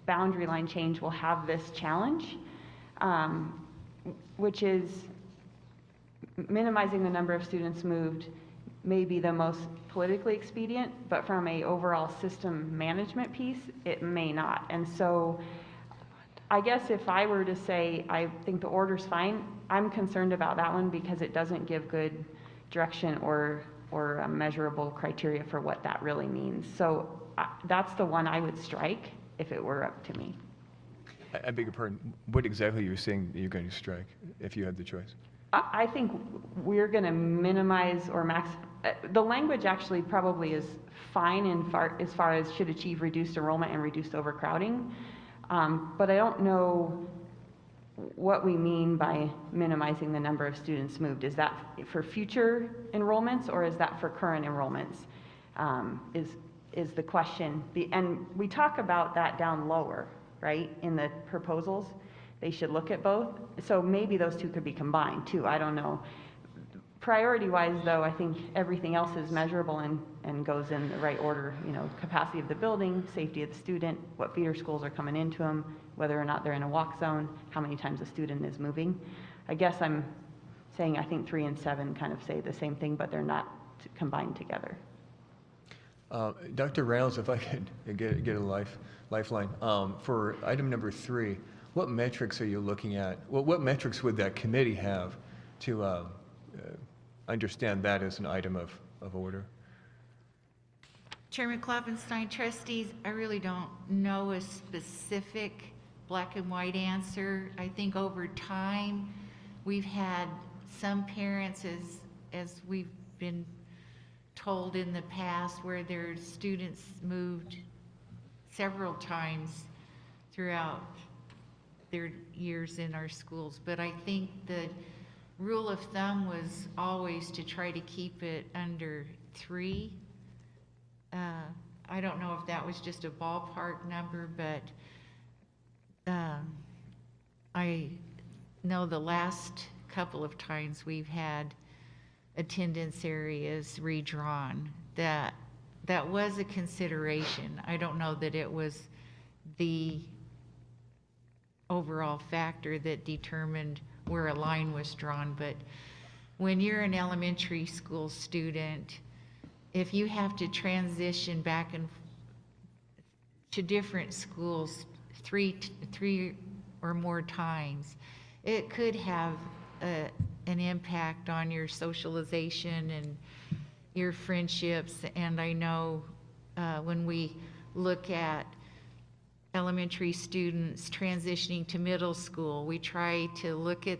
boundary line change will have this challenge, which is minimizing the number of students moved may be the most politically expedient, but from a overall system management piece, it may not. And so I guess if I were to say I think the order's fine, I'm concerned about that one because it doesn't give good direction or measurable criteria for what that really means. So that's the one I would strike if it were up to me. I beg your pardon, what exactly you're saying that you're going to strike if you had the choice? I think we're going to minimize or max. The language actually probably is fine as far as should achieve reduced enrollment and reduced overcrowding. But I don't know what we mean by minimizing the number of students moved. Is that for future enrollments or is that for current enrollments? Is the question. And we talk about that down lower, right, in the proposals. They should look at both. So maybe those two could be combined too. I don't know. Priority-wise, though, I think everything else is measurable and goes in the right order. You know, capacity of the building, safety of the student, what feeder schools are coming into them, whether or not they're in a walk zone, how many times a student is moving. I guess I'm saying I think 3 and 7 kind of say the same thing, but they're not combined together. Dr. Reynolds, if I could get a lifeline. For item number 3, what metrics are you looking at? Well, what metrics would that committee have to understand that as an item of order? Chairman Klopfenstein, trustees, I really don't know a specific black and white answer. I think over time, we've had some parents, as we've been told in the past, where their students moved several times throughout their years in our schools. But I think the rule of thumb was always to try to keep it under 3. I don't know if that was just a ballpark number, but I know the last couple of times we've had attendance areas redrawn, that was a consideration. I don't know that it was the overall factor that determined where a line was drawn, but when you're an elementary school student, if you have to transition back and to different schools three or more times, it could have an impact on your socialization and your friendships. And I know when we look at elementary students transitioning to middle school, we try to look at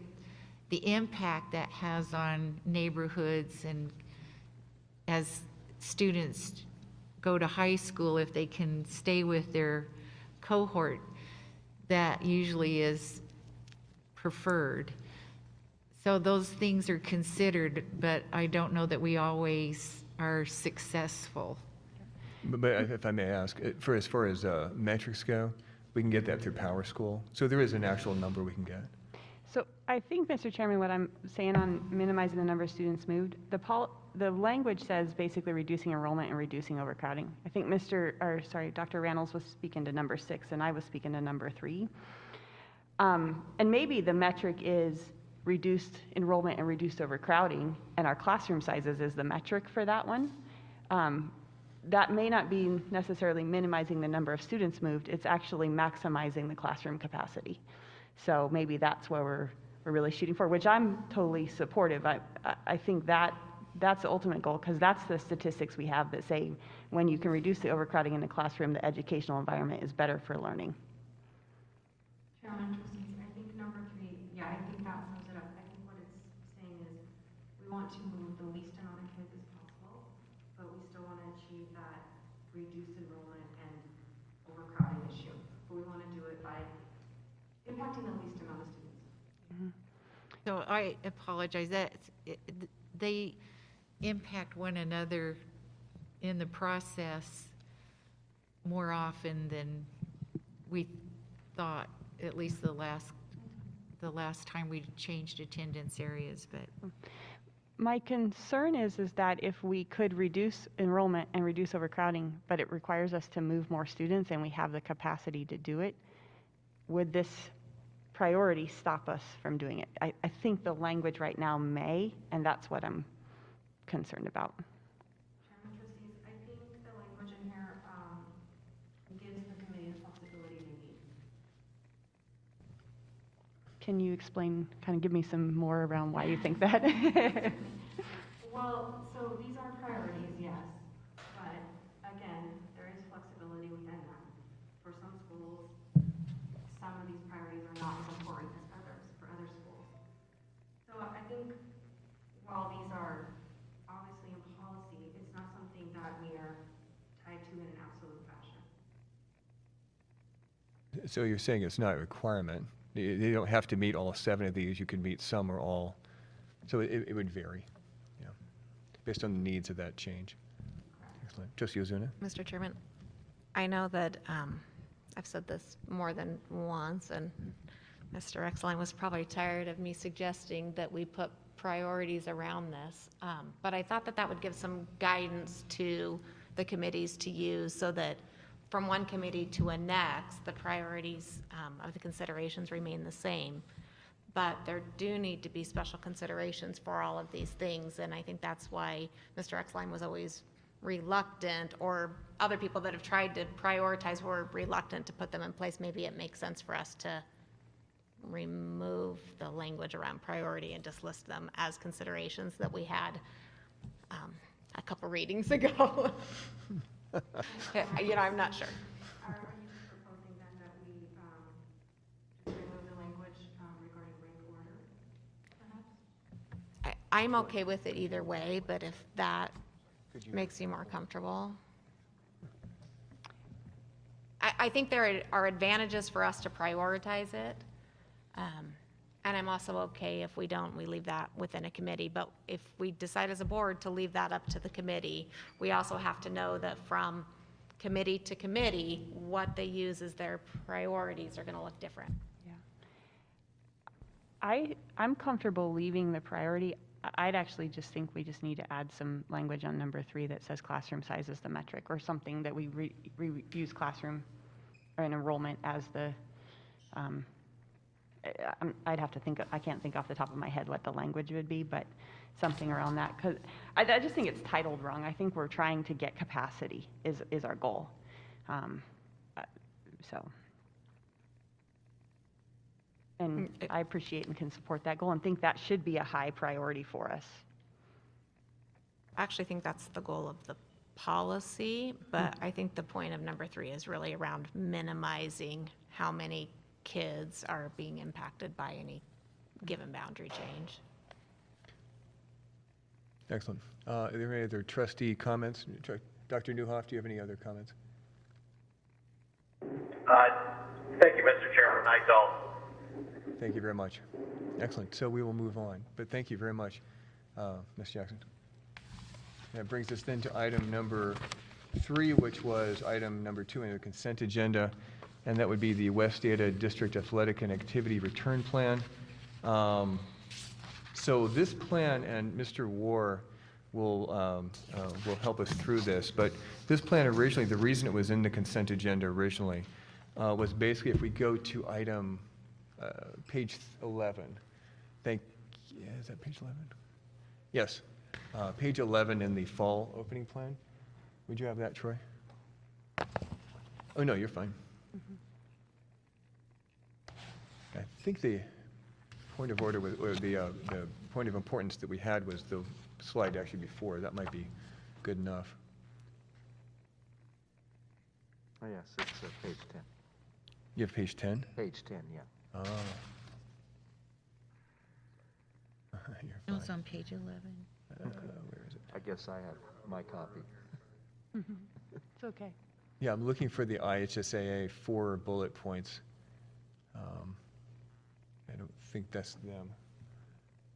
the impact that has on neighborhoods, and as students go to high school, if they can stay with their cohort, that usually is preferred. So those things are considered, but I don't know that we always are successful. But if I may ask, as far as metrics go, we can get that through Power School. So there is an actual number we can get. So I think, Mr. Chairman, what I'm saying on minimizing the number of students moved, the language says basically reducing enrollment and reducing overcrowding. I think Dr. Reynolds was speaking to number 6 and I was speaking to number 3. And maybe the metric is reduced enrollment and reduced overcrowding, and our classroom sizes is the metric for that one. That may not be necessarily minimizing the number of students moved, it's actually maximizing the classroom capacity. So maybe that's where we're really shooting for, which I'm totally supportive. I think that's the ultimate goal, because that's the statistics we have that say when you can reduce the overcrowding in the classroom, the educational environment is better for learning. Chairman, trustees, I think number 3, I think that sums it up. I think what it's want to move the least amount of kids as possible, but we still want to achieve that reduced enrollment and overcrowding issue. But we want to do it by impacting the least amount of students. So I apologize, they impact one another in the process more often than we thought, at least the last time we changed attendance areas, but. My concern is that if we could reduce enrollment and reduce overcrowding, but it requires us to move more students and we have the capacity to do it, would this priority stop us from doing it? I think the language right now may, and that's what I'm concerned about. Chairman, trustees, I think the language in here gives the committee the flexibility they need. Can you explain, kind of give me some more around why you think that? Well, so these are priorities, yes, but again, there is flexibility within them. For some schools, some of these priorities are not as important as others for other schools. So I think while these are obviously in policy, it's not something that we are tied to in an absolute fashion. So you're saying it's not a requirement? They don't have to meet all 7 of these, you can meet some or all. So it would vary, yeah, based on the needs of that change. Excellent. Trustee Ozuna? Mr. Chairman, I know that I've said this more than once, and Mr. Exline was probably tired of me suggesting that we put priorities around this. But I thought that that would give some guidance to the committees to use so that from one committee to a next, the priorities of the considerations remain the same. But there do need to be special considerations for all of these things, and I think that's why Mr. Exline was always reluctant, or other people that have tried to prioritize were reluctant to put them in place. Maybe it makes sense for us to remove the language around priority and just list them as considerations that we had a couple readings ago. I'm not sure. Are you proposing then that we just remove the language regarding rank order, perhaps? I'm okay with it either way, but if that makes you more comfortable. I think there are advantages for us to prioritize it. And I'm also okay if we don't, we leave that within a committee. But if we decide as a board to leave that up to the committee, we also have to know that from committee to committee, what they use as their priorities are going to look different. Yeah. I'm comfortable leaving the priority. I'd actually just think we just need to add some language on number 3 that says classroom size is the metric, or something that we use classroom or an enrollment as the, I'd have to think, I can't think off the top of my head what the language would be, but something around that, because I just think it's titled wrong. I think we're trying to get capacity is our goal. And I appreciate and can support that goal and think that should be a high priority for us. I actually think that's the goal of the policy, but I think the point of number 3 is really around minimizing how many kids are being impacted by any given boundary change. Excellent. Are there any other trustee comments? Dr. Newhoff, do you have any other comments? Thank you, Mr. Chairman. Night all. Thank you very much. Excellent. So we will move on, but thank you very much, Ms. Jackson. That brings us then to item number 3, which was item number 2 in the consent agenda, and that would be the West Ada District Athletic and Activity Return Plan. So this plan, and Mr. War will help us through this, but this plan originally, the reason it was in the consent agenda originally was basically if we go to item page 11. Is that page 11? Yes. Page 11 in the fall opening plan. Would you have that, Troy? Oh, no, you're fine. I think the point of order, or the point of importance that we had was the slide actually before. That might be good enough. Oh, yes, it's page 10. You have page 10? Page 10, yeah. Oh. You're No, fine. It's on page 11. Where is it? I guess I have my copy. It's okay. Yeah, I'm looking for the IHSAA 4 bullet points. I don't think that's them.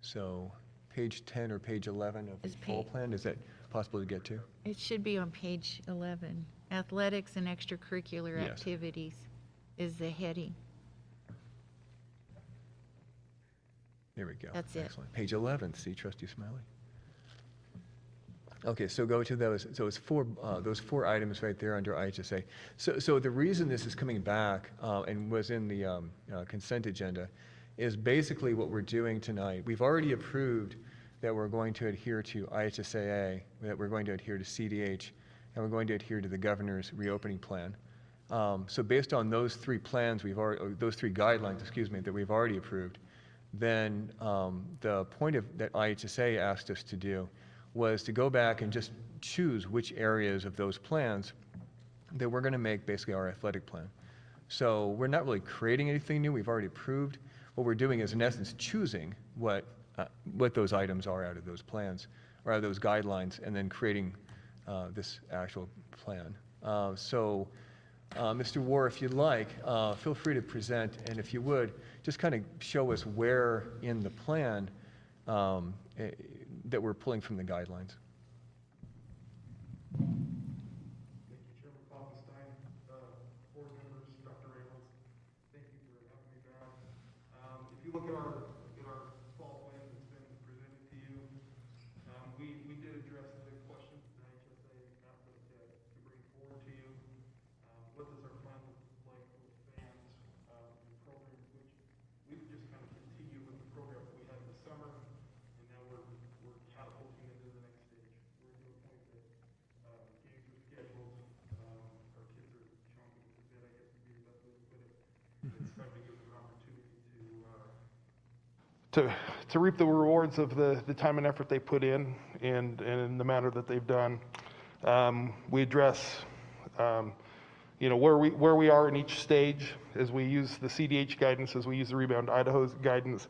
So page 10 or page 11 of the It's full pa- plan, is that possible to get to? It should be on page 11. Athletics and extracurricular Yes. activities is the heading. There we go. That's it. Excellent. Page 11, see, trustee Smiley. Okay, so go to those, so it's those 4 items right there under IHSA. So the reason this is coming back and was in the consent agenda is basically what we're doing tonight. We've already approved that we're going to adhere to IHSAA, that we're going to adhere to CDH, and we're going to adhere to the governor's reopening plan. So based on those 3 plans, those 3 guidelines, excuse me, that we've already approved, then the point that IHSA asked us to do was to go back and just choose which areas of those plans that we're going to make basically our athletic plan. So we're not really creating anything new. We've already approved. What we're doing is, in essence, choosing what those items are out of those plans or out of those guidelines, and then creating this actual plan. Mr. War, if you'd like, feel free to present, and if you would, just kind of show us where in the plan that we're pulling from the guidelines. Thank you, Chairman Klopfenstein, board members, Dr. Reynolds. Thank you for having me back. If you look at our fall plan that's been presented to you, we did address the questions that IHSA asked us to bring forward to you. What does our plan look like with fans and programs, which we've just kind of continued with the program that we had this summer, and now we're catapulting into the next stage. We're to a point that games are scheduled, our kids are chomping at the bit, I guess would be the best way to put it. It's time to give them an opportunity to reap the rewards of the time and effort they put in and in the manner that they've done. We address where we are in each stage as we use the CDH guidance, as we use the Rebound Idaho's guidance,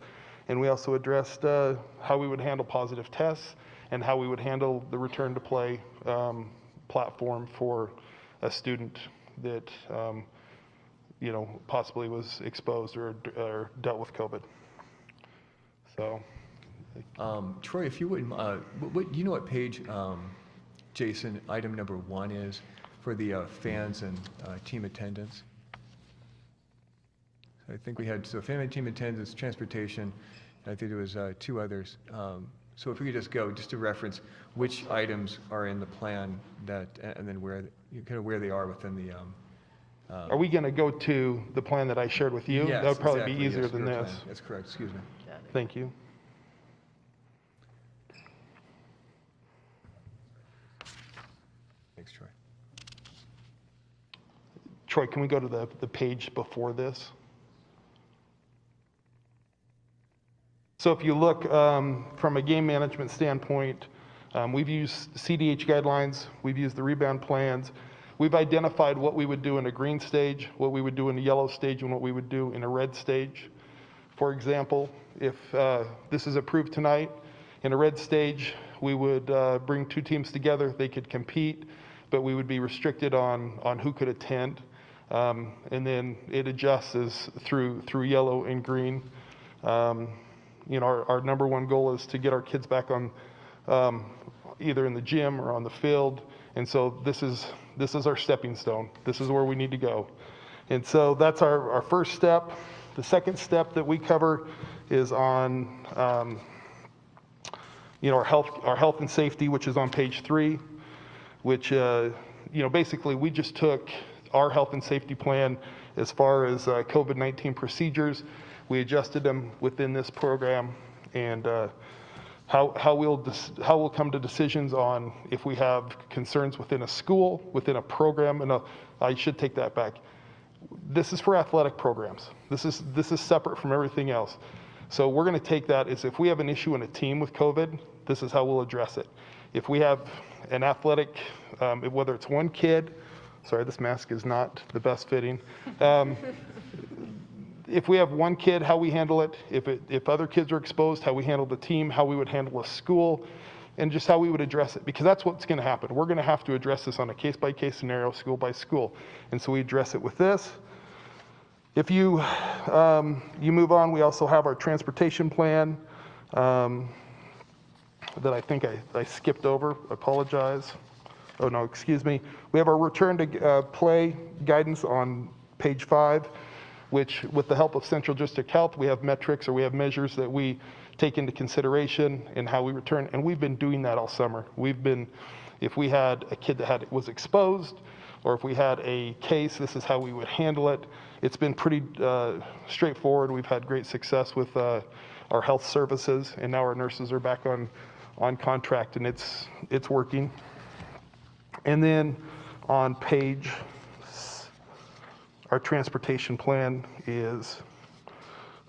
and we also addressed how we would handle positive tests and how we would handle the return to play platform for a student that possibly was exposed or dealt with COVID. So, Troy, if you wouldn't, do you know what page, Jason, item number 1 is for the fans and team attendance? So I think we had, family and team attendance, transportation, and I think there was 2 others. So if we could just go, just to reference which items are in the plan that, and then where they are within the. Are we going to go to the plan that I shared with you? Yes, That would probably exactly, be easier yes, than your this. plan. That's correct, excuse me. Thank you. Thanks, Troy. Troy, can we go to the page before this? So if you look from a game management standpoint, we've used CDH guidelines, we've used the rebound plans, we've identified what we would do in a green stage, what we would do in a yellow stage, and what we would do in a red stage. For example, if this is approved tonight, in a red stage, we would bring 2 teams together, they could compete, but we would be restricted on who could attend. And then it adjusts as through yellow and green. Our number 1 goal is to get our kids back on either in the gym or on the field. And so this is our stepping stone. This is where we need to go. And so that's our first step. The second step that we cover is on our health and safety, which is on page 3, which basically we just took our health and safety plan as far as COVID-19 procedures. We adjusted them within this program, and how we'll come to decisions on if we have concerns within a school, within a program. And I should take that back. This is for athletic programs. This is separate from everything else. So we're going to take that as if we have an issue in a team with COVID, this is how we'll address it. If we have an athletic, whether it's 1 kid, sorry, this mask is not the best fitting. if we have one kid, how we handle it, if other kids are exposed, how we handle the team, how we would handle a school, and just how we would address it, because that's what's going to happen. We're going to have to address this on a case-by-case scenario, school by school, and so we address it with this. If you move on, we also have our transportation plan that I think I skipped over. Apologize. Oh no, excuse me. We have our return to play guidance on page 5, which, with the help of Central District Health, we have metrics, or we have measures that we take into consideration in how we return, and we've been doing that all summer. If we had a kid that was exposed, or if we had a case, this is how we would handle it. It's been pretty straightforward. We've had great success with our health services, and now our nurses are back on contract, and it's working. And then on page, our transportation plan is,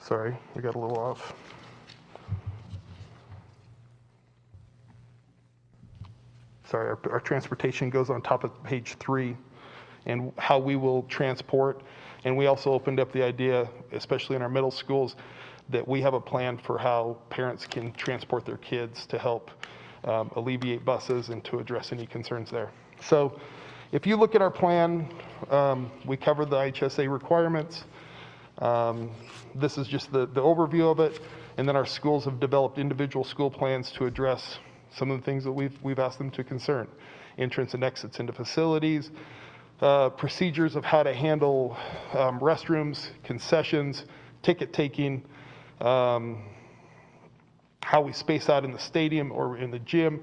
sorry, I got a little off. Sorry, our transportation goes on top of page 3, and how we will transport. And we also opened up the idea, especially in our middle schools, that we have a plan for how parents can transport their kids to help alleviate buses and to address any concerns there. So if you look at our plan, we covered the IHSA requirements. This is just the overview of it. And then our schools have developed individual school plans to address some of the things that we've asked them to concern. Entrance and exits into facilities, procedures of how to handle restrooms, concessions, ticket taking, how we space out in the stadium or in the gym.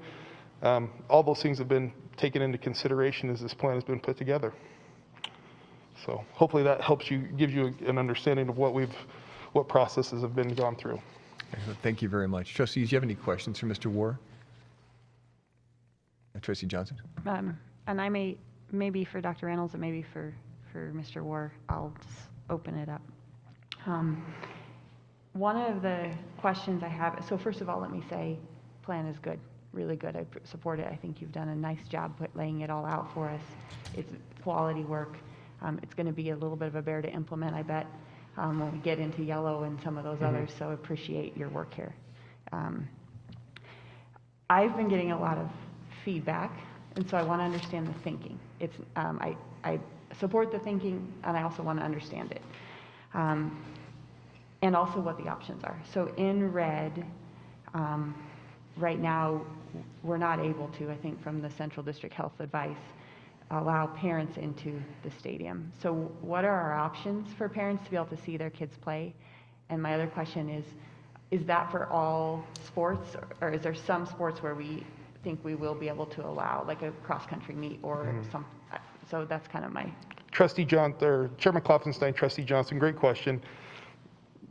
All those things have been taken into consideration as this plan has been put together. So hopefully that helps you, gives you an understanding of what processes have been gone through. Excellent. Thank you very much. Trustees, do you have any questions for Mr. War? Trustee Johnson? And I maybe for Dr. Reynolds and maybe for Mr. War, I'll just open it up. One of the questions I have, so first of all, let me say, plan is good, really good. I support it. I think you've done a nice job laying it all out for us. It's quality work. It's going to be a little bit of a bear to implement, I bet, when we get into yellow and some of those others, so appreciate your work here. I've been getting a lot of feedback, and so I want to understand the thinking. I support the thinking, and I also want to understand it. And also what the options are. So in red, right now, we're not able to, I think from the Central District Health advice, allow parents into the stadium. So what are our options for parents to be able to see their kids play? And my other question is that for all sports, or is there some sports where we think we will be able to allow, like a cross-country meet or some, so that's kind of my... Chairman Klopfenstein, Trustee Johnson, great question.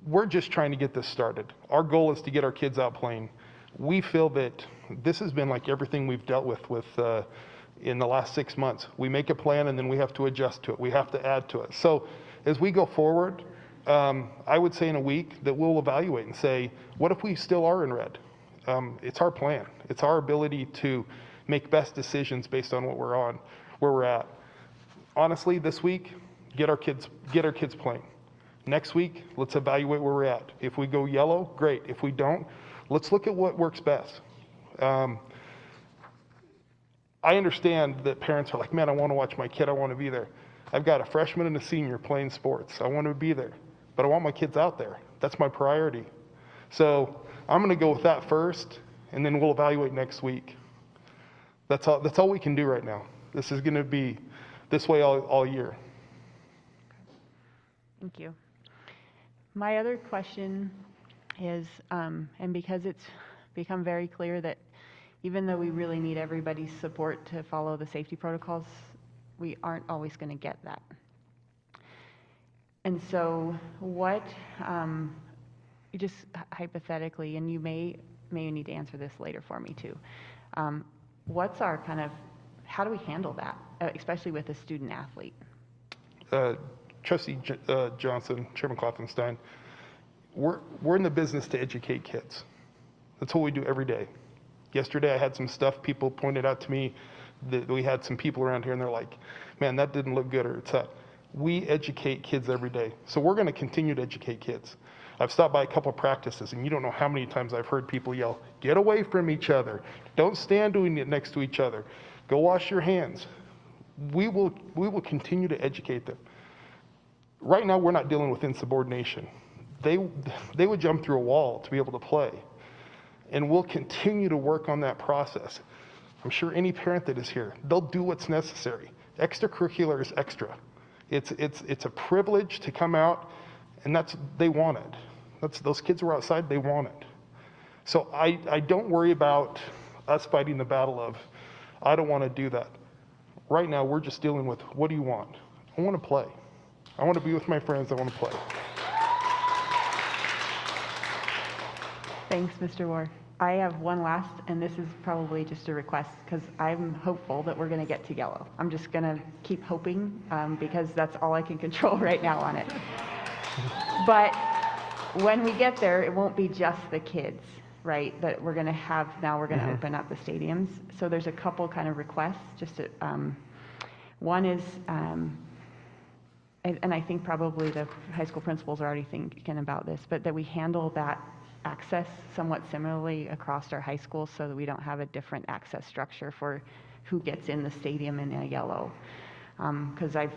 We're just trying to get this started. Our goal is to get our kids out playing. We feel that this has been like everything we've dealt with in the last 6 months. We make a plan and then we have to adjust to it. We have to add to it. So as we go forward, I would say in a week that we'll evaluate and say, what if we still are in red? It's our plan. It's our ability to make best decisions based on where we're at. Honestly, this week, get our kids playing. Next week, let's evaluate where we're at. If we go yellow, great. If we don't, let's look at what works best. I understand that parents are like, man, I want to watch my kid. I want to be there. I've got a freshman and a senior playing sports. I want to be there, but I want my kids out there. That's my priority. So I'm going to go with that first, and then we'll evaluate next week. That's all we can do right now. This is going to be this way all year. Thank you. My other question is, and because it's become very clear that even though we really need everybody's support to follow the safety protocols, we aren't always going to get that. And so what, just hypothetically, and you may need to answer this later for me too, what's our kind of, how do we handle that, especially with a student athlete? Trustee Johnson, Chairman Klopfenstein, we're in the business to educate kids. That's what we do every day. Yesterday I had some stuff, people pointed out to me that we had some people around here and they're like, man, that didn't look good, or it's that. we educate kids every day. So we're going to continue to educate kids. I've stopped by a couple of practices, and you don't know how many times I've heard people yell, "Get away from each other. Don't stand doing it next to each other. Go wash your hands." We will continue to educate them. Right now, we're not dealing with insubordination. They would jump through a wall to be able to play. And we'll continue to work on that process. I'm sure any parent that is here, they'll do what's necessary. Extracurricular is extra. It's a privilege to come out, and they want it. Those kids were outside, they want it. So I don't worry about us fighting the battle of, I don't want to do that. Right now, we're just dealing with, what do you want? I want to play. I want to be with my friends, I want to play. Thanks, Mr. Ward. I have one last, and this is probably just a request, because I'm hopeful that we're going to get to yellow. I'm just going to keep hoping, because that's all I can control right now on it. But when we get there, it won't be just the kids, right, that we're going to have. Now we're going to open up the stadiums. So there's a couple kind of requests. Just to, one is, and I think probably the high school principals are already thinking about this, but that we handle that access somewhat similarly across our high schools, so that we don't have a different access structure for who gets in the stadium in a yellow. Because I've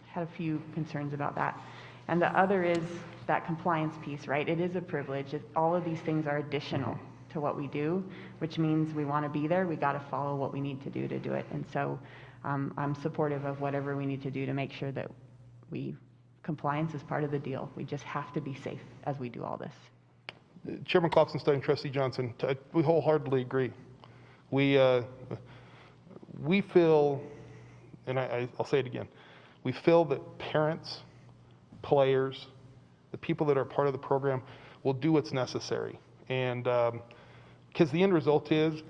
had a few concerns about that. And the other is that compliance piece, right? It is a privilege. All of these things are additional to what we do, which means we want to be there. We got to follow what we need to do it. And so I'm supportive of whatever we need to do to make sure that compliance is part of the deal. We just have to be safe as we do all this. Chairman Klopfenstein, Trustee Johnson, we wholeheartedly agree. We feel, and I'll say it again, we feel that parents, players, the people that are part of the program will do what's necessary. And because the end result is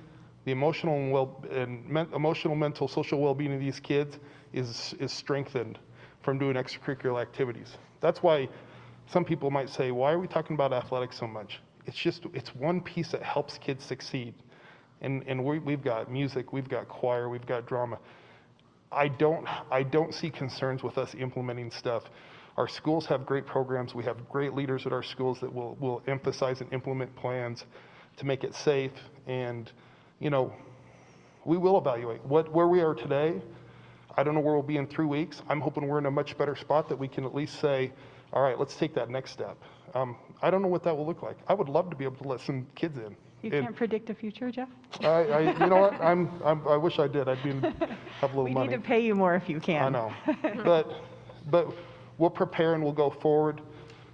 the emotional and mental, social well-being of these kids is strengthened from doing extracurricular activities. That's why some people might say, why are we talking about athletics so much? It's one piece that helps kids succeed. And we've got music, we've got choir, we've got drama. I don't see concerns with us implementing stuff. Our schools have great programs. We have great leaders at our schools that will emphasize and implement plans to make it safe. And, we will evaluate where we are today. I don't know where we'll be in 3 weeks. I'm hoping we're in a much better spot that we can at least say, all right, let's take that next step. I don't know what that will look like. I would love to be able to let some kids in. You can't predict the future, Jeff? You know what? I wish I did. Have a little money. We need to pay you more if you can. I know. But we'll prepare and we'll go forward.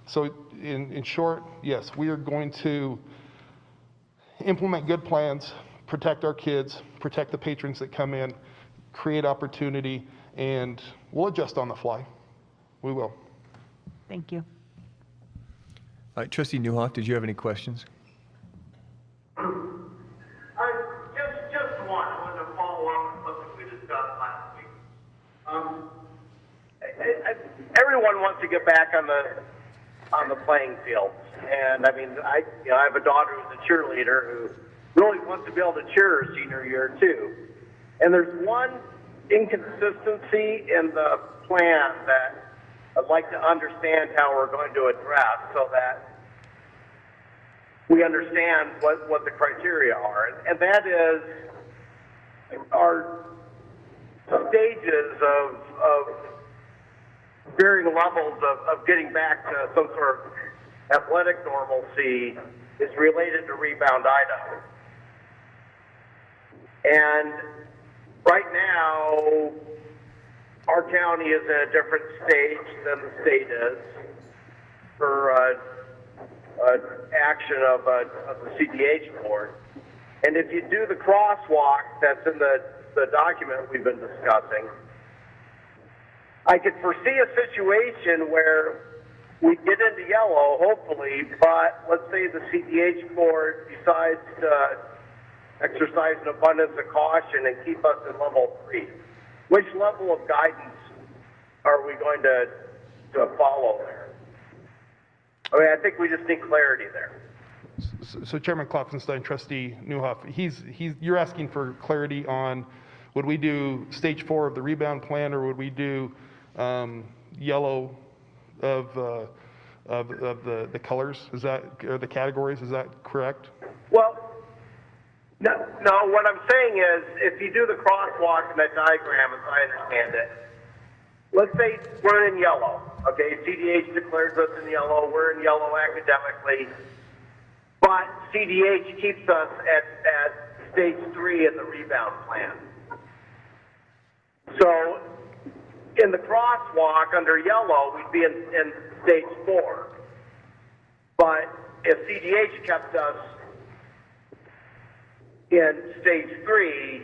So in short, yes, we are going to implement good plans, protect our kids, protect the patrons that come in, create opportunity, and we'll adjust on the fly. We will. Thank you. All right, Trustee Newhoff, did you have any questions? Just one. I wanted to follow up on something we discussed last week. Everyone wants to get back on the playing field, and I mean, I have a daughter who's a cheerleader who really wants to be able to cheer her senior year too. And there's one inconsistency in the plan that I'd like to understand how we're going to address, so that we understand what the criteria are. And that is our stages of varying levels of getting back to some sort of athletic normalcy is related to Rebound Idaho. And right now, our county is in a different stage than the state is for action of the CDH board. And if you do the crosswalk that's in the document we've been discussing, I could foresee a situation where we get into yellow, hopefully, but let's say the CDH board decides to exercise an abundance of caution and keep us in level 3. Which level of guidance are we going to follow there? I mean, I think we just need clarity there. So Chairman Klopfenstein, Trustee Newhoff, you're asking for clarity on, would we do stage 4 of the rebound plan, or would we do, yellow of the colors, is that, or the categories, is that correct? Well, no, what I'm saying is, if you do the crosswalk in that diagram, as I understand it, let's say we're in yellow, okay? CDH declares us in yellow, we're in yellow academically, but CDH keeps us at stage 3 in the rebound plan. So, in the crosswalk under yellow, we'd be in stage 4. But if CDH kept us in stage 3,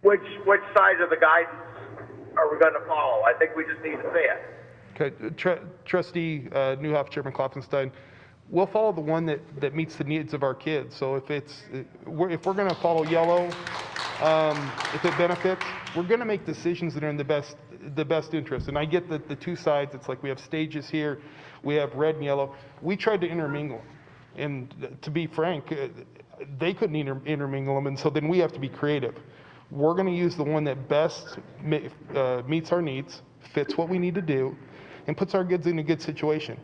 which side of the guidance are we going to follow? I think we just need to say it. Okay, Trustee Newhoff, Chairman Klopfenstein, we'll follow the one that meets the needs of our kids. So if we're going to follow yellow, if it benefits, we're going to make decisions that are in the best interest. And I get that the two sides, it's like we have stages here, we have red and yellow. We tried to intermingle, and to be frank, they couldn't intermingle them, and so then we have to be creative. We're going to use the one that best meets our needs, fits what we need to do, and puts our kids in a good situation.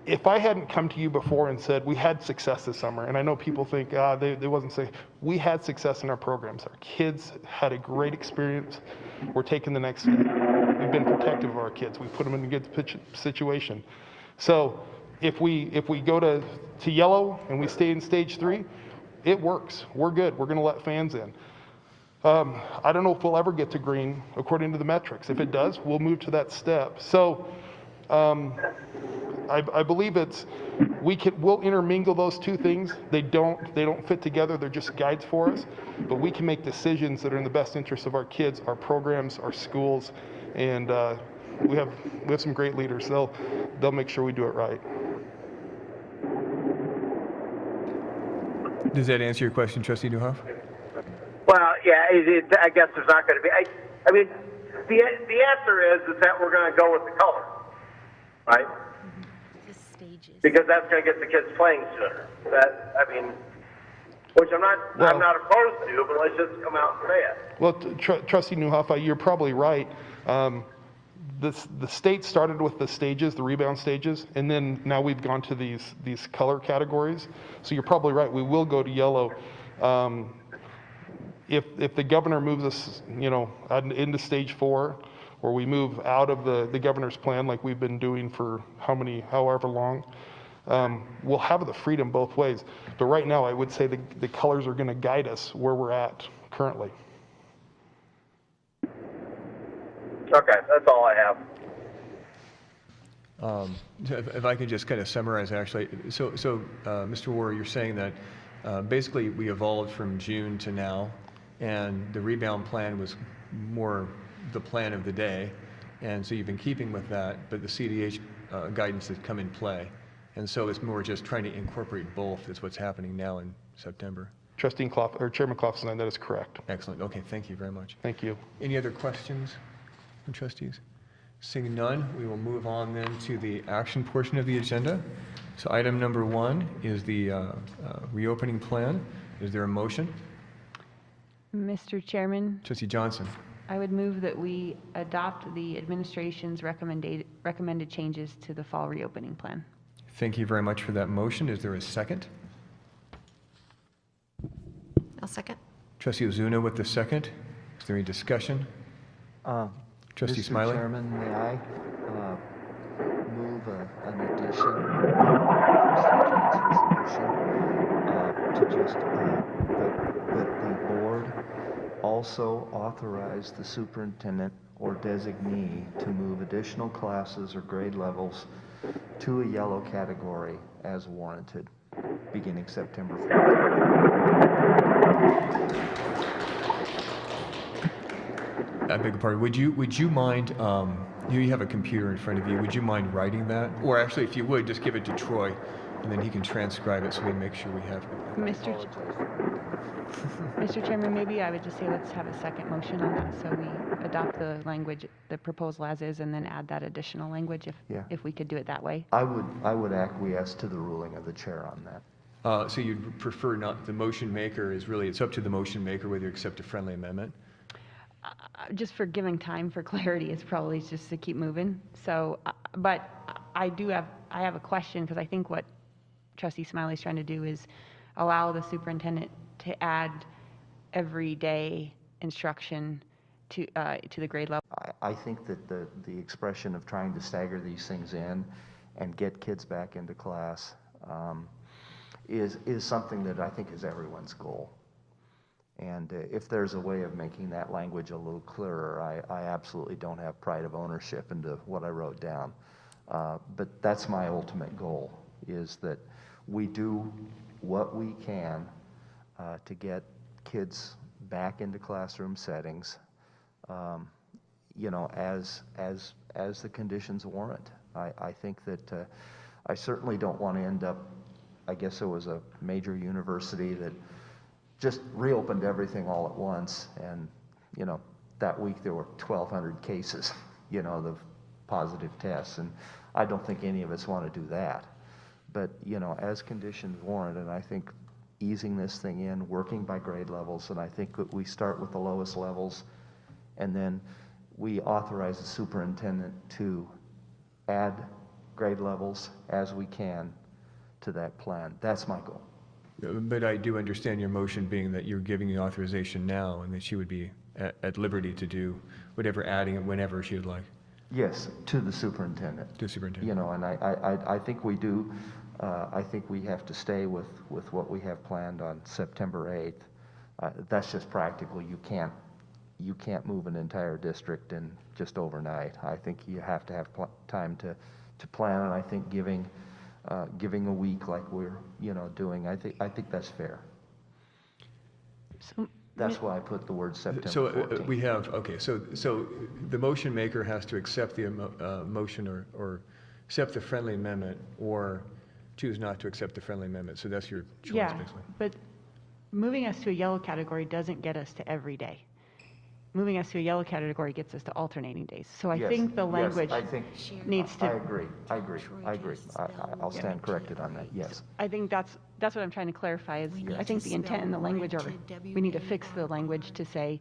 If I hadn't come to you before and said we had success this summer, and I know people think they wasn't safe, we had success in our programs. Our kids had a great experience. We're taking the next step. We've been protective of our kids. We put them in a good situation. So if we go to yellow and we stay in stage 3, it works. We're good. We're going to let fans in. I don't know if we'll ever get to green according to the metrics. If it does, we'll move to that step. So I believe we'll intermingle those two things. They don't fit together. They're just guides for us. But we can make decisions that are in the best interest of our kids, our programs, our schools, and we have some great leaders. They'll make sure we do it right. Does that answer your question, Trustee Newhoff? Well, yeah, I guess there's not going to be. I mean, the answer is that we're going to go with the color, right? Because that's going to get the kids playing sooner. Which I'm not opposed to, but let's just come out and say it. Well, Trustee Newhoff, you're probably right. The state started with the stages, the rebound stages, and then now we've gone to these color categories. So you're probably right. We will go to yellow. If the governor moves us, into stage 4, or we move out of the governor's plan like we've been doing for however long, we'll have the freedom both ways. But right now, I would say the colors are going to guide us where we're at currently. Okay, that's all I have. If I can just kind of summarize, actually. So Mr. Warr, you're saying that basically we evolved from June to now, and the rebound plan was more the plan of the day, and so you've been keeping with that, but the CDH guidance has come in play, and so it's more just trying to incorporate both. Is what's happening now in September. Chairman Klopfenstein, that is correct. Excellent. Okay, thank you very much. Thank you. Any other questions from trustees? Seeing none, we will move on then to the action portion of the agenda. So item number 1 is the reopening plan. Is there a motion? Mr. Chairman, Trustee Johnson. I would move that we adopt the administration's recommended changes to the fall reopening plan. Thank you very much for that motion. Is there a second? I'll second. Trustee Ozuna with the second. Is there any discussion? Trustee Smiley? Mr. Chairman, may I move an addition to just that the board also authorize the superintendent or designee to move additional classes or grade levels to a yellow category as warranted, beginning September 14th. I beg your pardon. Would you mind, you have a computer in front of you, would you mind writing that? Or actually, if you would, just give it to Troy, and then he can transcribe it so we make sure we have it. Mr. Chairman, maybe I would just say let's have a second motion on that, so we adopt the language, the proposal as is, and then add that additional language if we could do it that way. I would acquiesce to the ruling of the chair on that. So you'd prefer not, the motion maker is really, it's up to the motion maker whether you accept a friendly amendment? just for giving time for clarity is probably just to keep moving. So, but I have a question, because I think what Trustee Smiley's trying to do is allow the superintendent to add everyday instruction to the grade level. I think that the expression of trying to stagger these things in and get kids back into class is something that I think is everyone's goal. And if there's a way of making that language a little clearer, I absolutely don't have pride of ownership into what I wrote down. But that's my ultimate goal, is that we do what we can to get kids back into classroom settings, you know, as the conditions warrant. I think that I certainly don't want to end up, I guess it was a major university that just reopened everything all at once, and, you know, that week there were 1,200 cases, you know, of positive tests, and I don't think any of us want to do that. But, you know, as conditions warrant, and I think easing this thing in, working by grade levels, and I think that we start with the lowest levels, and then we authorize the superintendent to add grade levels as we can to that plan. That's my goal. But I do understand your motion being that you're giving the authorization now, and that she would be at liberty to do whatever adding it whenever she would like. Yes, to the superintendent. To the superintendent. You know, and I think we do, I think we have to stay with what we have planned on September 8th. That's just practical. You can't move an entire district in just overnight. I think you have to have time to plan, and I think giving a week like we're, you know, doing, I think that's fair. So, That's why I put the word September So 14th. we have, okay, so the motion maker has to accept the motion or accept the friendly amendment, or choose not to accept the friendly amendment. So that's your choice, yeah, basically. but moving us to a yellow category doesn't get us to every day. Moving us to a yellow category gets us to alternating days. So I Yes, think the yes, language I think, needs to. I agree. I'll stand corrected on that, yes. I think that's what I'm trying to clarify is, I think the intent and the language are, we need to fix the language to say,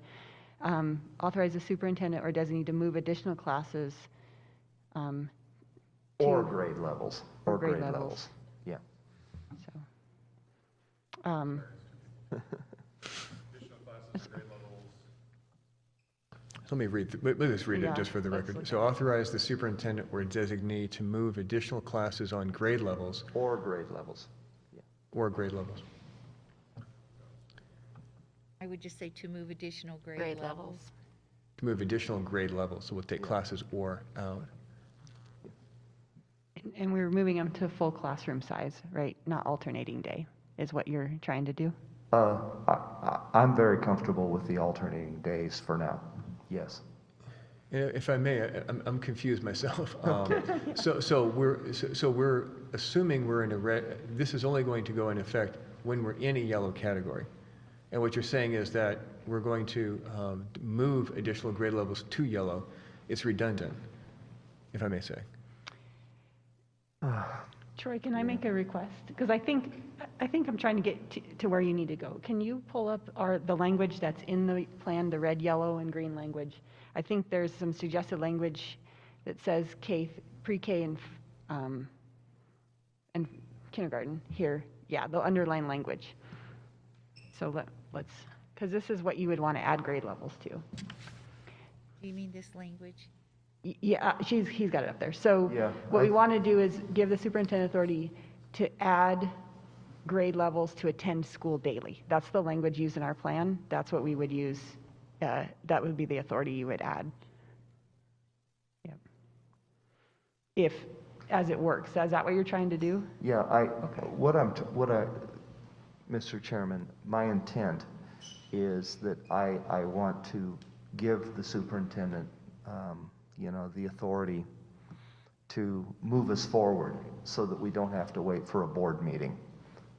authorize the superintendent or designee to move additional classes. Or grade levels. Or grade levels. Yeah. So, Let me read, let's read Yeah, it just for the let's record. look So authorize the superintendent or designee to move additional classes on grade levels Or grade levels. or grade levels. I would just say to move additional Grade grade levels. levels. To move additional grade levels, so we'll take classes or out. and we're moving them to full classroom size, right? Not alternating day is what you're trying to do? I'm very comfortable with the alternating days for now, yes. If I may, I'm confused myself. So we're assuming we're in a red, this is only going to go in effect when we're in a yellow category. And what you're saying is that we're going to move additional grade levels to yellow. It's redundant, if I may say. Troy, can I make a request? Because I think I'm trying to get to where you need to go. Can you pull up the language that's in the plan, the red, yellow, and green language? I think there's some suggested language that says pre-K and kindergarten here. Yeah, the underlined language. So let's, because this is what you would want to add grade levels to. Do you mean this language? Yeah, he's got it up there. So Yeah, what we want to do is give the superintendent authority to add grade levels to attend school daily. That's the language used in our plan. That's what we would use. That would be the authority you would add. Yep. If, as it works, is that what you're trying to do? Yeah, Mr. Chairman, my intent is that I want to give the superintendent, you know, the authority to move us forward so that we don't have to wait for a board meeting.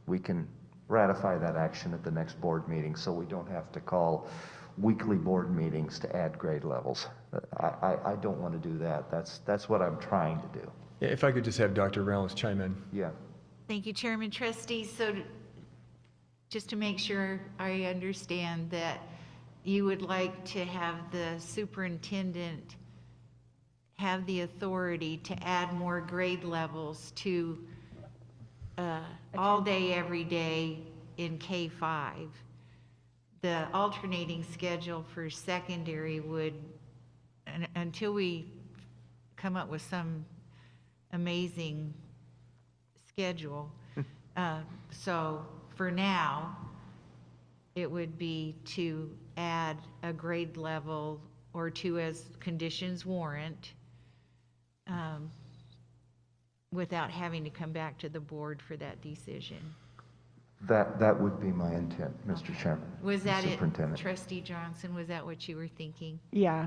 We can ratify that action at the next board meeting, so we don't have to call weekly board meetings to add grade levels. I don't want to do that. That's what I'm trying to do. Yeah, if I could just have Dr. Reynolds chime in. Yeah. Thank you, Chairman Trustees. So just to make sure I understand that you would like to have the superintendent have the authority to add more grade levels to all day, every day in K-5. The alternating schedule for secondary would, until we come up with some amazing schedule. So for now, it would be to add a grade level or two as conditions warrant, without having to come back to the board for that decision. That would be my intent, Mr. Chairman. Was that it, Superintendent. Trustee Johnson? Was that what you were thinking? Yeah.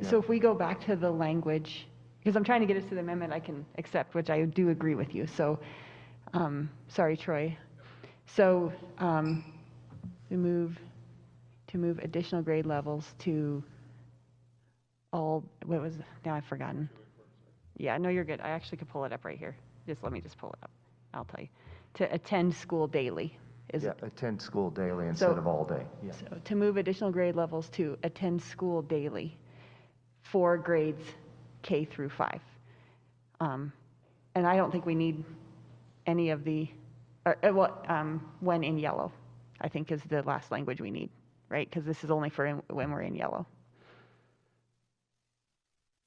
So if we go back to the language, because I'm trying to get us to the amendment I can accept, which I do agree with you. So, sorry, Troy. So, to move additional grade levels to all, what was, now I've forgotten. Yeah, no, you're good. I actually could pull it up right here. Let me just pull it up. I'll tell you. To attend school daily. Yeah, attend school daily instead of all day. Yeah. So to move additional grade levels to attend school daily for grades K through 5. And I don't think we need any of the, when in yellow, I think is the last language we need, right? Because this is only for when we're in yellow.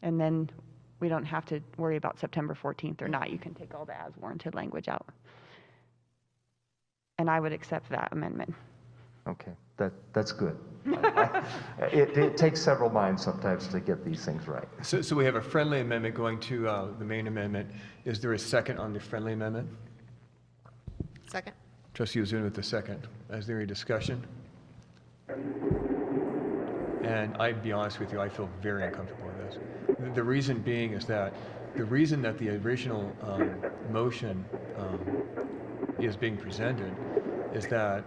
And then we don't have to worry about September 14th or not. You can take all the as warranted language out. And I would accept that amendment. Okay, that's good. It takes several minds sometimes to get these things right. So we have a friendly amendment going to the main amendment. Is there a second on the friendly amendment? Second. Trustee Ozuna with the second. Is there any discussion? And I'd be honest with you, I feel very uncomfortable with this. The reason being is that the reason that the original motion is being presented is that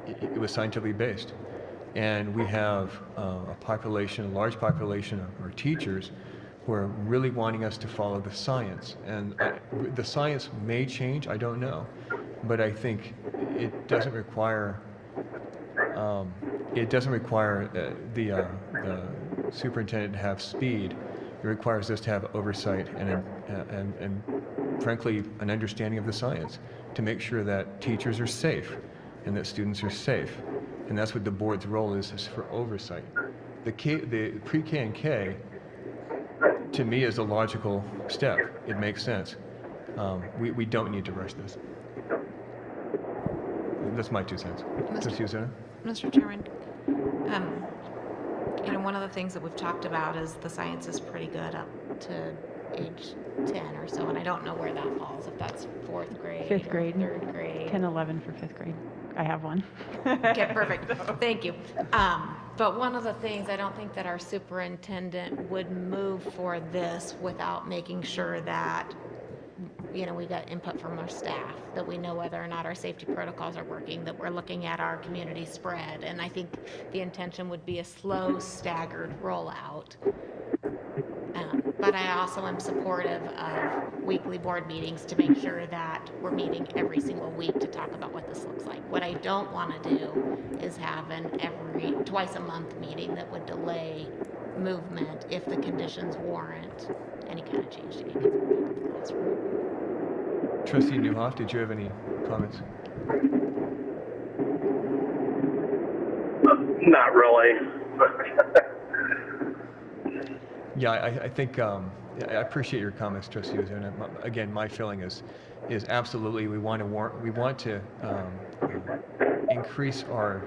it was scientifically based. And we have a large population of our teachers who are really wanting us to follow the science. And the science may change, I don't know. But I think it doesn't require the superintendent to have speed. It requires us to have oversight and frankly, an understanding of the science to make sure that teachers are safe and that students are safe. And that's what the board's role is for oversight. The pre-K and K, to me, is a logical step. It makes sense. We don't need to rush this. That's my 2 cents. Trustee Ozuna? Mr. Chairman, one of the things that we've talked about is the science is pretty good up to age 10 or so, and I don't know where that falls, if that's 4th grade. 5th grade. Or 3rd grade. 10, 11 for 5th grade. I have one. Okay, perfect. Thank you. But one of the things, I don't think that our superintendent would move for this without making sure that, we got input from our staff, that we know whether or not our safety protocols are working, that we're looking at our community spread. And I think the intention would be a slow, staggered rollout. But I also am supportive of weekly board meetings to make sure that we're meeting every single week to talk about what this looks like. What I don't want to do is have an twice a month meeting that would delay movement if the conditions warrant any kind of change to get kids back in the classroom. Trustee Newhoff, did you have any comments? Not really. Yeah, I think I appreciate your comments, Trustee Ozuna. Again, my feeling is absolutely we want to increase our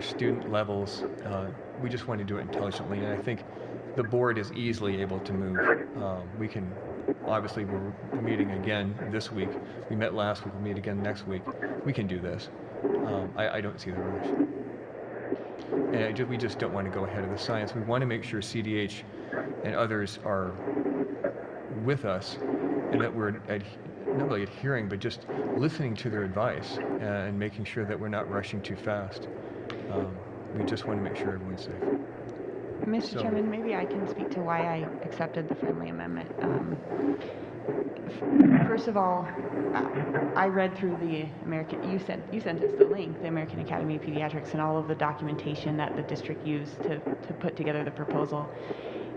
student levels. We just want to do it intelligently, and I think the board is easily able to move. We can obviously we're meeting again this week. We met last week. We'll meet again next week. We can do this. I don't see the rush. And we just don't want to go ahead of the science. We want to make sure CDH and others are with us and that we're not really adhering, but just listening to their advice and making sure that we're not rushing too fast. We just want to make sure everyone's safe. Mr. Chairman, maybe I can speak to why I accepted the friendly amendment. First of all, I read through the you sent us the link, the American Academy of Pediatrics, and all of the documentation that the district used to put together the proposal.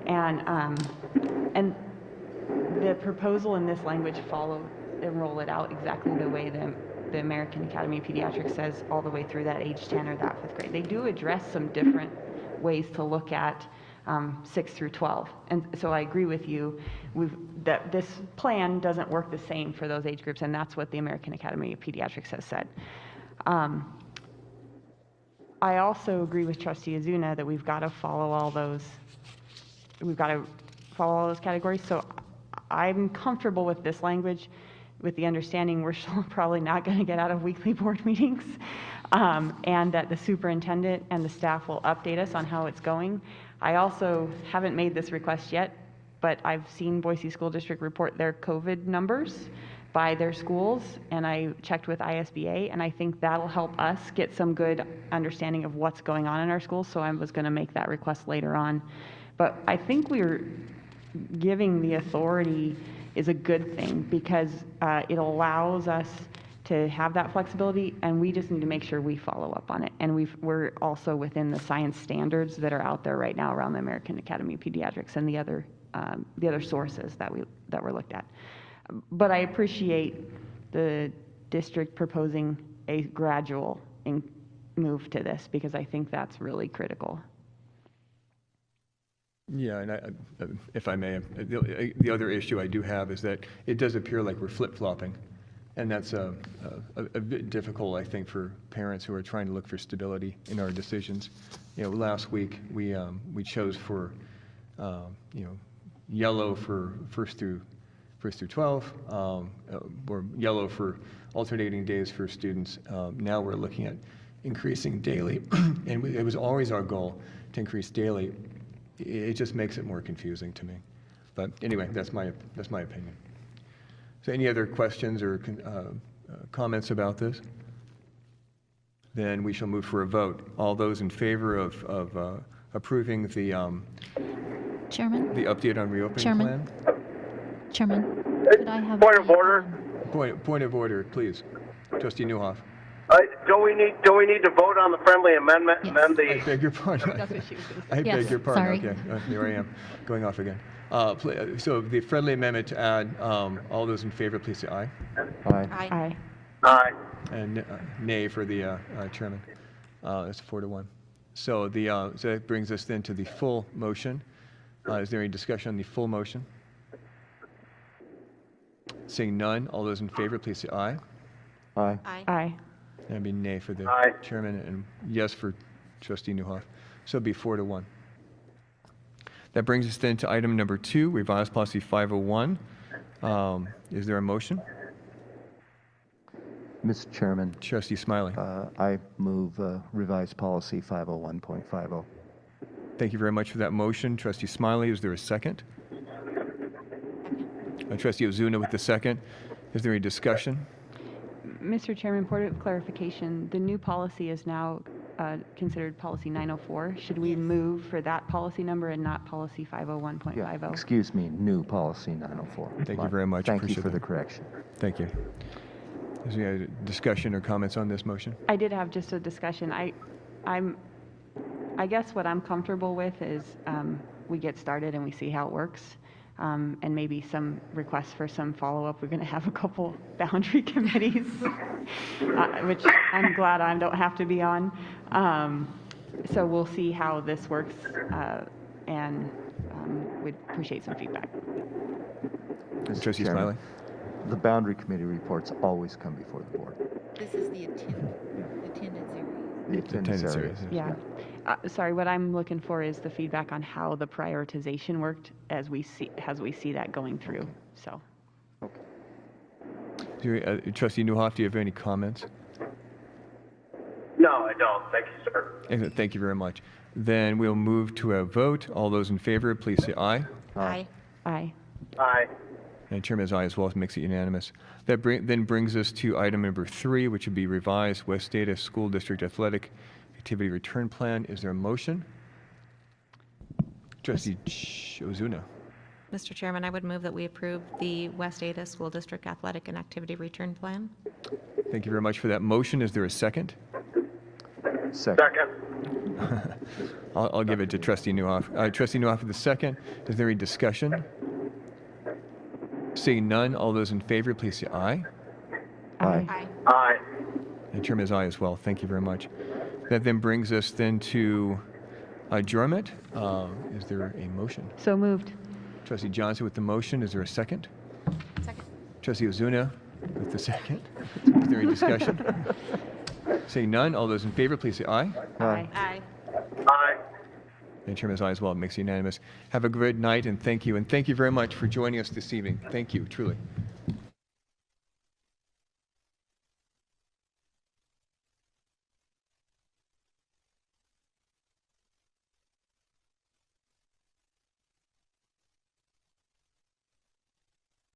And the proposal in this language follow and roll it out exactly the way the American Academy of Pediatrics says, all the way through that age 10 or that 5th grade. They do address some different ways to look at 6 through 12. And so I agree with you that this plan doesn't work the same for those age groups, and that's what the American Academy of Pediatrics has said. I also agree with Trustee Azuna that we've got to follow all those categories. So I'm comfortable with this language, with the understanding we're still probably not going to get out of weekly board meetings, and that the superintendent and the staff will update us on how it's going. I also haven't made this request yet, but I've seen Boise School District report their COVID numbers by their schools, and I checked with ISBA, and I think that'll help us get some good understanding of what's going on in our schools, so I was going to make that request later on. But I think we're giving the authority is a good thing, because it allows us to have that flexibility, and we just need to make sure we follow up on it. And we're also within the science standards that are out there right now around the American Academy of Pediatrics and the other sources that were looked at. But I appreciate the district proposing a gradual move to this, because I think that's really critical. Yeah, and if I may, the other issue I do have is that it does appear like we're flip-flopping, and that's a bit difficult, I think, for parents who are trying to look for stability in our decisions. Last week we chose for yellow for first through 12, or yellow for alternating days for students. Now we're looking at increasing daily, and it was always our goal to increase daily. It just makes it more confusing to me. But anyway, that's my opinion. So any other questions or comments about this? Then we shall move for a vote. All those in favor of approving the Chairman? the update on reopening Chairman? plan? Chairman, could I have... Point of order. Point of order, please. Trustee Newhoff. Do we need to vote on the friendly amendment and then I the? beg your pardon. That's what she was going to say. I beg Yes, your pardon. sorry. Okay, here I am, going off again. So the friendly amendment to add, all those in favor, please say aye. Aye. Aye. Aye. And nay for the chairman. That's 4-1. So so that brings us then to the full motion. Is there any discussion on the full motion? Seeing none, all those in favor, please say aye. Aye. Aye. That'd be nay for the Aye. chairman and yes for Trustee Newhoff. So it'd be 4-1. That brings us then to item number 2, revised policy 501. Is there a motion? Mr. Chairman, Trustee Smiley. I move revised policy 501.50. Thank you very much for that motion. Trustee Smiley, is there a second? Trustee Ozuna with the second. Is there any discussion? Mr. Chairman, point of clarification, the new policy is now considered policy 904. Should we move for that policy number and not policy 501.50? Yeah, excuse me, new policy 904. Thank you very much. Thank you Appreciate for the that. correction. Thank you. Is there any discussion or comments on this motion? I did have just a discussion. I guess what I'm comfortable with is we get started and we see how it works. And maybe some requests for some follow-up. We're going to have a couple boundary committees, which I'm glad I don't have to be on. So we'll see how this works, and we'd appreciate some feedback. Mr. Trustee Chairman, Smiley? The boundary committee reports always come before the board. This is the attendance area. The attendance areas. Yeah. Sorry, what I'm looking for is the feedback on how the prioritization worked as we see that going through. So. Trustee Newhoff, do you have any comments? No, I don't. Thank you, sir. Excellent. Thank you very much. Then we'll move to a vote. All those in favor, please say aye. Aye. Aye. Aye. And Chairman is aye as well, makes it unanimous. That then brings us to item number 3, which would be revised West Data School District Athletic Activity Return Plan. Is there a motion? Trustee Ozuna. Mr. Chairman, I would move that we approve the West Ada School District Athletic and Activity Return Plan. Thank you very much for that motion. Is there a second? Second. Second. I'll give it to Trustee Newhoff. Trustee Newhoff with the second. Is there any discussion? Seeing none, all those in favor, please say aye. Aye. Aye. And Chairman is aye as well. Thank you very much. That then brings us then to adjournment. Is there a motion? So moved. Trustee Johnson with the motion. Is there a second? Second. Trustee Ozuna with the second. Is there any discussion? Seeing none, all those in favor, please say aye. Aye. Aye. Aye. And Chairman is aye as well. It makes it unanimous. Have a good night and thank you. And thank you very much for joining us this evening. Thank you, truly.